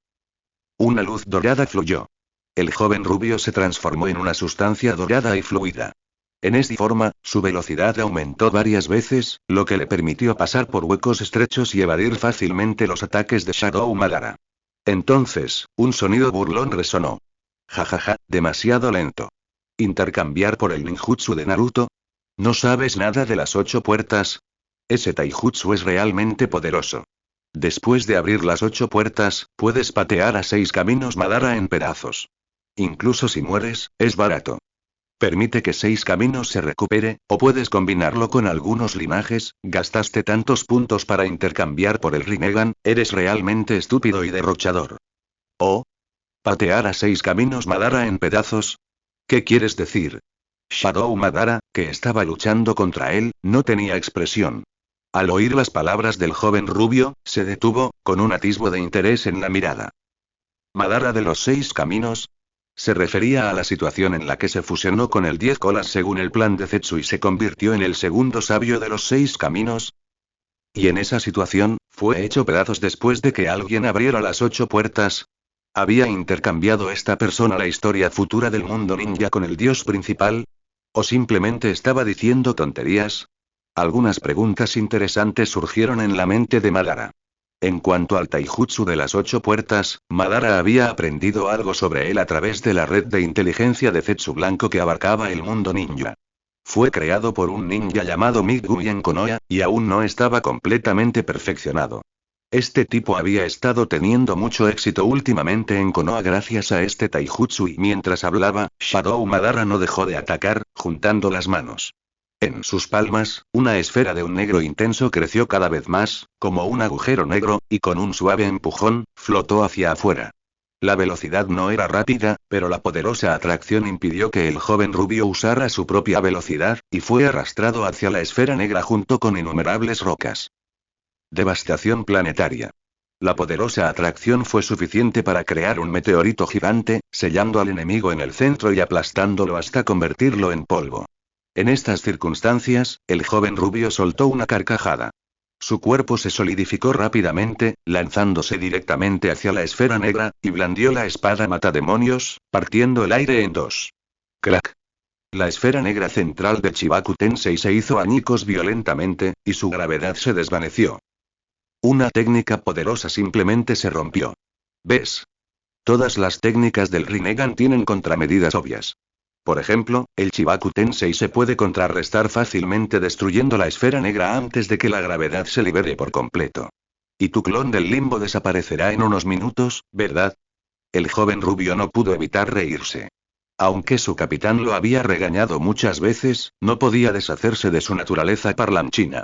Una luz dorada fluyó. El joven rubio se transformó en una sustancia dorada y fluida. En esta forma, su velocidad aumentó varias veces, lo que le permitió pasar por huecos estrechos y evadir fácilmente los ataques de Shadow Madara. Entonces, un sonido burlón resonó. Jajaja, demasiado lento. ¿Intercambiar por el ninjutsu de Naruto? ¿No sabes nada de las 8 puertas? Ese taijutsu es realmente poderoso. Después de abrir las 8 puertas, puedes patear a 6 caminos Madara en pedazos. Incluso si mueres, es barato. Permite que 6 caminos se recupere, o puedes combinarlo con algunos linajes. Gastaste tantos puntos para intercambiar por el Rinnegan, eres realmente estúpido y derrochador. ¿Oh? ¿Patear a 6 caminos Madara en pedazos? ¿Qué quieres decir? Shadow Madara, que estaba luchando contra él, no tenía expresión. Al oír las palabras del joven rubio, se detuvo, con un atisbo de interés en la mirada. ¿Madara de los 6 caminos? Se refería a la situación en la que se fusionó con el 10 colas según el plan de Zetsu y se convirtió en el segundo sabio de los 6 caminos. Y en esa situación, fue hecho pedazos después de que alguien abriera las 8 puertas. ¿Había intercambiado esta persona la historia futura del mundo ninja con el dios principal? ¿O simplemente estaba diciendo tonterías? Algunas preguntas interesantes surgieron en la mente de Madara. En cuanto al taijutsu de las 8 puertas, Madara había aprendido algo sobre él a través de la red de inteligencia de Zetsu Blanco que abarcaba el mundo ninja. Fue creado por un ninja llamado Midgumi en Konoha, y aún no estaba completamente perfeccionado. Este tipo había estado teniendo mucho éxito últimamente en Konoha gracias a este taijutsu y mientras hablaba, Shadow Madara no dejó de atacar, juntando las manos. En sus palmas, una esfera de un negro intenso creció cada vez más, como un agujero negro, y con un suave empujón, flotó hacia afuera. La velocidad no era rápida, pero la poderosa atracción impidió que el joven rubio usara su propia velocidad, y fue arrastrado hacia la esfera negra junto con innumerables rocas. Devastación planetaria. La poderosa atracción fue suficiente para crear un meteorito gigante, sellando al enemigo en el centro y aplastándolo hasta convertirlo en polvo. En estas circunstancias, el joven rubio soltó una carcajada. Su cuerpo se solidificó rápidamente, lanzándose directamente hacia la esfera negra, y blandió la espada matademonios, partiendo el aire en dos. ¡Crack! La esfera negra central de Chibaku Tensei se hizo añicos violentamente, y su gravedad se desvaneció. Una técnica poderosa simplemente se rompió. ¿Ves? Todas las técnicas del Rinnegan tienen contramedidas obvias. Por ejemplo, el Chibaku Tensei se puede contrarrestar fácilmente destruyendo la esfera negra antes de que la gravedad se libere por completo. Y tu clon del limbo desaparecerá en unos minutos, ¿verdad? El joven rubio no pudo evitar reírse. Aunque su capitán lo había regañado muchas veces, no podía deshacerse de su naturaleza parlanchina.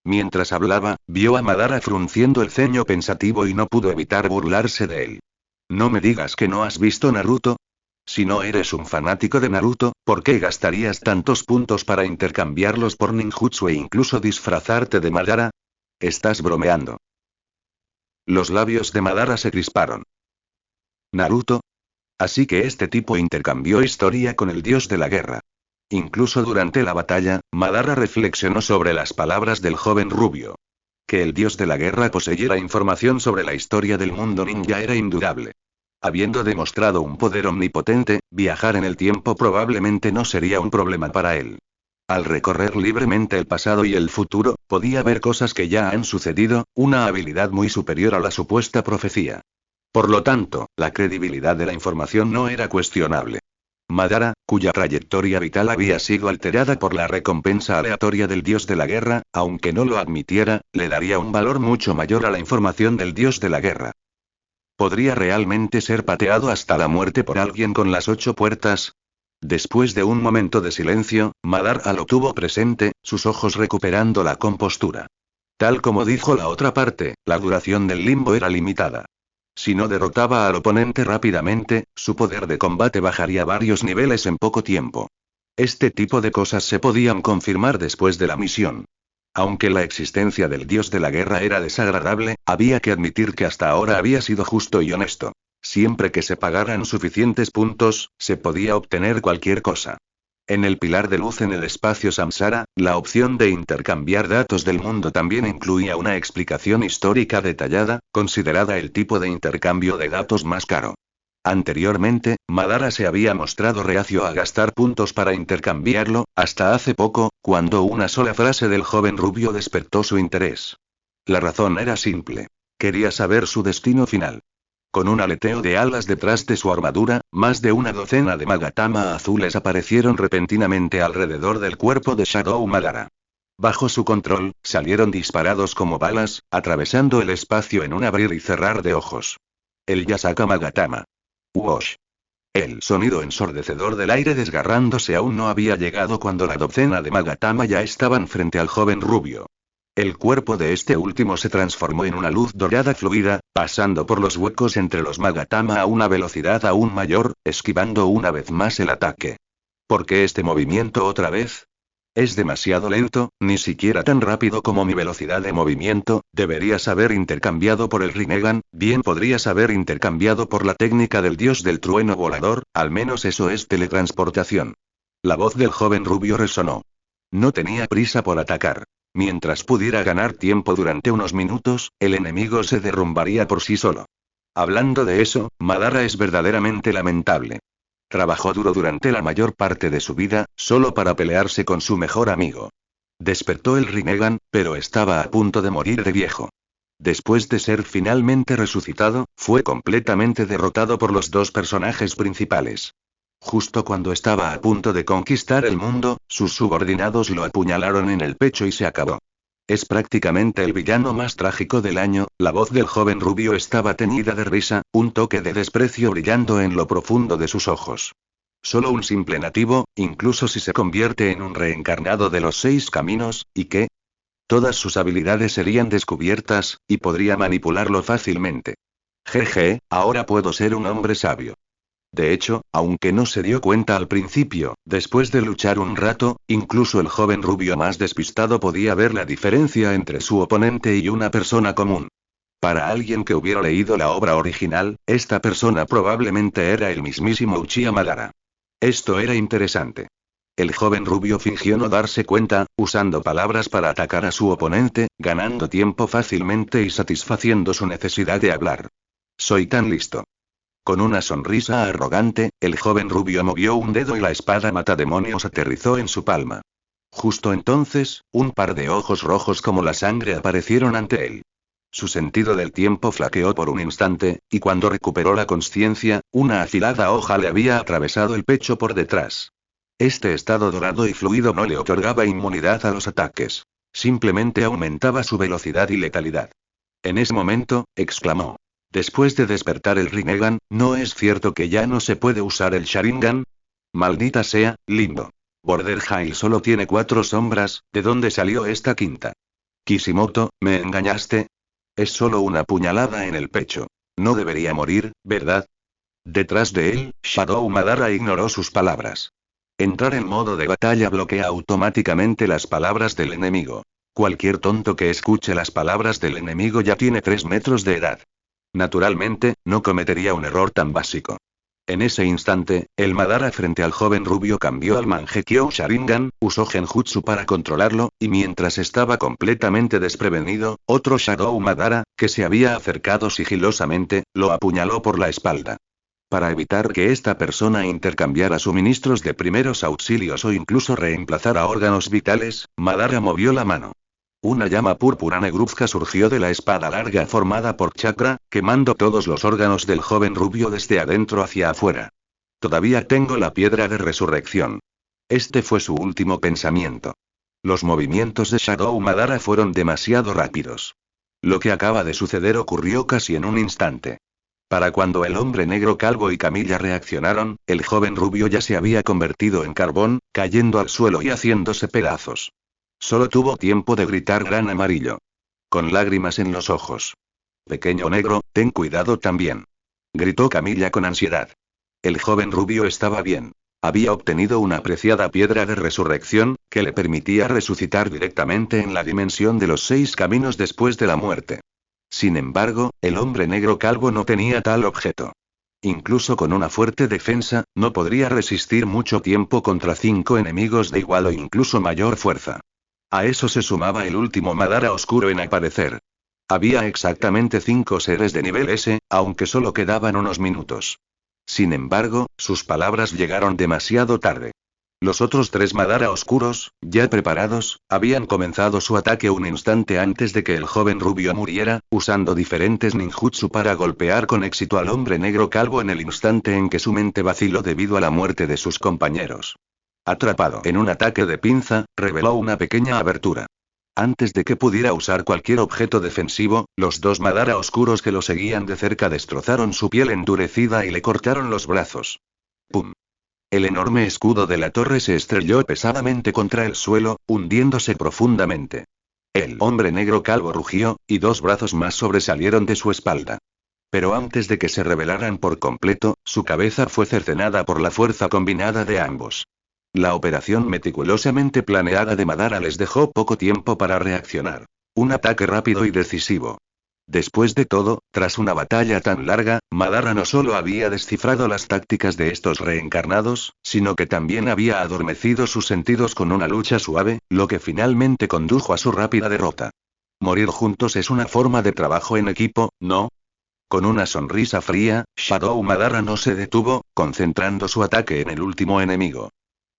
Mientras hablaba, vio a Madara frunciendo el ceño pensativo y no pudo evitar burlarse de él. ¿No me digas que no has visto Naruto? Si no eres un fanático de Naruto, ¿por qué gastarías tantos puntos para intercambiarlos por ninjutsu e incluso disfrazarte de Madara? Estás bromeando. Los labios de Madara se crisparon. ¿Naruto? Así que este tipo intercambió historia con el dios de la guerra. Incluso durante la batalla, Madara reflexionó sobre las palabras del joven rubio. Que el dios de la guerra poseyera información sobre la historia del mundo ninja era indudable. Habiendo demostrado un poder omnipotente, viajar en el tiempo probablemente no sería un problema para él. Al recorrer libremente el pasado y el futuro, podía ver cosas que ya han sucedido, una habilidad muy superior a la supuesta profecía. Por lo tanto, la credibilidad de la información no era cuestionable. Madara, cuya trayectoria vital había sido alterada por la recompensa aleatoria del dios de la guerra, aunque no lo admitiera, le daría un valor mucho mayor a la información del dios de la guerra. ¿Podría realmente ser pateado hasta la muerte por alguien con las 8 puertas? Después de un momento de silencio, Madara lo tuvo presente, sus ojos recuperando la compostura. Tal como dijo la otra parte, la duración del limbo era limitada. Si no derrotaba al oponente rápidamente, su poder de combate bajaría varios niveles en poco tiempo. Este tipo de cosas se podían confirmar después de la misión. Aunque la existencia del dios de la guerra era desagradable, había que admitir que hasta ahora había sido justo y honesto. Siempre que se pagaran suficientes puntos, se podía obtener cualquier cosa. En el pilar de luz en el espacio Samsara, la opción de intercambiar datos del mundo también incluía una explicación histórica detallada, considerada el tipo de intercambio de datos más caro. Anteriormente, Madara se había mostrado reacio a gastar puntos para intercambiarlo, hasta hace poco, cuando una sola frase del joven rubio despertó su interés. La razón era simple. Quería saber su destino final. Con un aleteo de alas detrás de su armadura, más de una docena de Magatama azules aparecieron repentinamente alrededor del cuerpo de Shadow Madara. Bajo su control, salieron disparados como balas, atravesando el espacio en un abrir y cerrar de ojos. El Yasaka Magatama. Uosh. El sonido ensordecedor del aire desgarrándose aún no había llegado cuando la docena de Magatama ya estaban frente al joven rubio. El cuerpo de este último se transformó en una luz dorada fluida, pasando por los huecos entre los Magatama a una velocidad aún mayor, esquivando una vez más el ataque. ¿Por qué este movimiento otra vez? Es demasiado lento, ni siquiera tan rápido como mi velocidad de movimiento, deberías haber intercambiado por el Rinnegan, bien podrías haber intercambiado por la técnica del dios del trueno volador, al menos eso es teletransportación. La voz del joven rubio resonó. No tenía prisa por atacar. Mientras pudiera ganar tiempo durante unos minutos, el enemigo se derrumbaría por sí solo. Hablando de eso, Madara es verdaderamente lamentable. Trabajó duro durante la mayor parte de su vida, solo para pelearse con su mejor amigo. Despertó el Rinnegan, pero estaba a punto de morir de viejo. Después de ser finalmente resucitado, fue completamente derrotado por los dos personajes principales. Justo cuando estaba a punto de conquistar el mundo, sus subordinados lo apuñalaron en el pecho y se acabó. Es prácticamente el villano más trágico del año. La voz del joven rubio estaba teñida de risa, un toque de desprecio brillando en lo profundo de sus ojos. Solo un simple nativo, incluso si se convierte en un reencarnado de los 6 caminos, ¿y qué? Todas sus habilidades serían descubiertas, y podría manipularlo fácilmente. Jeje, ahora puedo ser un hombre sabio. De hecho, aunque no se dio cuenta al principio, después de luchar un rato, incluso el joven rubio más despistado podía ver la diferencia entre su oponente y una persona común. Para alguien que hubiera leído la obra original, esta persona probablemente era el mismísimo Uchiha Madara. Esto era interesante. El joven rubio fingió no darse cuenta, usando palabras para atacar a su oponente, ganando tiempo fácilmente y satisfaciendo su necesidad de hablar. Soy tan listo. Con una sonrisa arrogante, el joven rubio movió un dedo y la espada matademonios aterrizó en su palma. Justo entonces, un par de ojos rojos como la sangre aparecieron ante él. Su sentido del tiempo flaqueó por un instante, y cuando recuperó la consciencia, una afilada hoja le había atravesado el pecho por detrás. Este estado dorado y fluido no le otorgaba inmunidad a los ataques. Simplemente aumentaba su velocidad y letalidad. En ese momento, exclamó. Después de despertar el Rinnegan, ¿no es cierto que ya no se puede usar el Sharingan? Maldita sea, Limbo. Border High solo tiene 4 sombras, ¿de dónde salió esta quinta? Kishimoto, ¿me engañaste? Es solo una puñalada en el pecho. No debería morir, ¿verdad? Detrás de él, Shadow Madara ignoró sus palabras. Entrar en modo de batalla bloquea automáticamente las palabras del enemigo. Cualquier tonto que escuche las palabras del enemigo ya tiene 3 metros de edad. Naturalmente, no cometería un error tan básico. En ese instante, el Madara frente al joven rubio cambió al Mangekyo Sharingan, usó Genjutsu para controlarlo, y mientras estaba completamente desprevenido, otro Shadow Madara, que se había acercado sigilosamente, lo apuñaló por la espalda. Para evitar que esta persona intercambiara suministros de primeros auxilios o incluso reemplazara órganos vitales, Madara movió la mano. Una llama púrpura negruzca surgió de la espada larga formada por chakra, quemando todos los órganos del joven rubio desde adentro hacia afuera. Todavía tengo la piedra de resurrección. Este fue su último pensamiento. Los movimientos de Shadow Madara fueron demasiado rápidos. Lo que acaba de suceder ocurrió casi en un instante. Para cuando el hombre negro calvo y Camilla reaccionaron, el joven rubio ya se había convertido en carbón, cayendo al suelo y haciéndose pedazos. Solo tuvo tiempo de gritar gran amarillo. Con lágrimas en los ojos. Pequeño negro, ten cuidado también. Gritó Camilla con ansiedad. El joven rubio estaba bien. Había obtenido una apreciada piedra de resurrección, que le permitía resucitar directamente en la dimensión de los 6 caminos después de la muerte. Sin embargo, el hombre negro calvo no tenía tal objeto. Incluso con una fuerte defensa, no podría resistir mucho tiempo contra 5 enemigos de igual o incluso mayor fuerza. A eso se sumaba el último Madara oscuro en aparecer. Había exactamente 5 seres de nivel S, aunque solo quedaban unos minutos. Sin embargo, sus palabras llegaron demasiado tarde. Los otros 3 Madara oscuros, ya preparados, habían comenzado su ataque un instante antes de que el joven rubio muriera, usando diferentes ninjutsu para golpear con éxito al hombre negro calvo en el instante en que su mente vaciló debido a la muerte de sus compañeros. Atrapado en un ataque de pinza, reveló una pequeña abertura. Antes de que pudiera usar cualquier objeto defensivo, los 2 Madara oscuros que lo seguían de cerca destrozaron su piel endurecida y le cortaron los brazos. ¡Pum! El enorme escudo de la torre se estrelló pesadamente contra el suelo, hundiéndose profundamente. El hombre negro calvo rugió, y 2 brazos más sobresalieron de su espalda. Pero antes de que se revelaran por completo, su cabeza fue cercenada por la fuerza combinada de ambos. La operación meticulosamente planeada de Madara les dejó poco tiempo para reaccionar. Un ataque rápido y decisivo. Después de todo, tras una batalla tan larga, Madara no solo había descifrado las tácticas de estos reencarnados, sino que también había adormecido sus sentidos con una lucha suave, lo que finalmente condujo a su rápida derrota. Morir juntos es una forma de trabajo en equipo, ¿no? Con una sonrisa fría, Shadow Madara no se detuvo, concentrando su ataque en el último enemigo.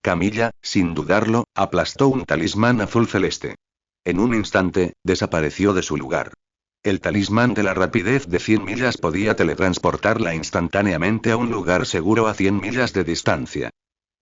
Camilla, sin dudarlo, aplastó un talismán azul celeste. En un instante, desapareció de su lugar. El talismán de la rapidez de 100 millas podía teletransportarla instantáneamente a un lugar seguro a 100 millas de distancia.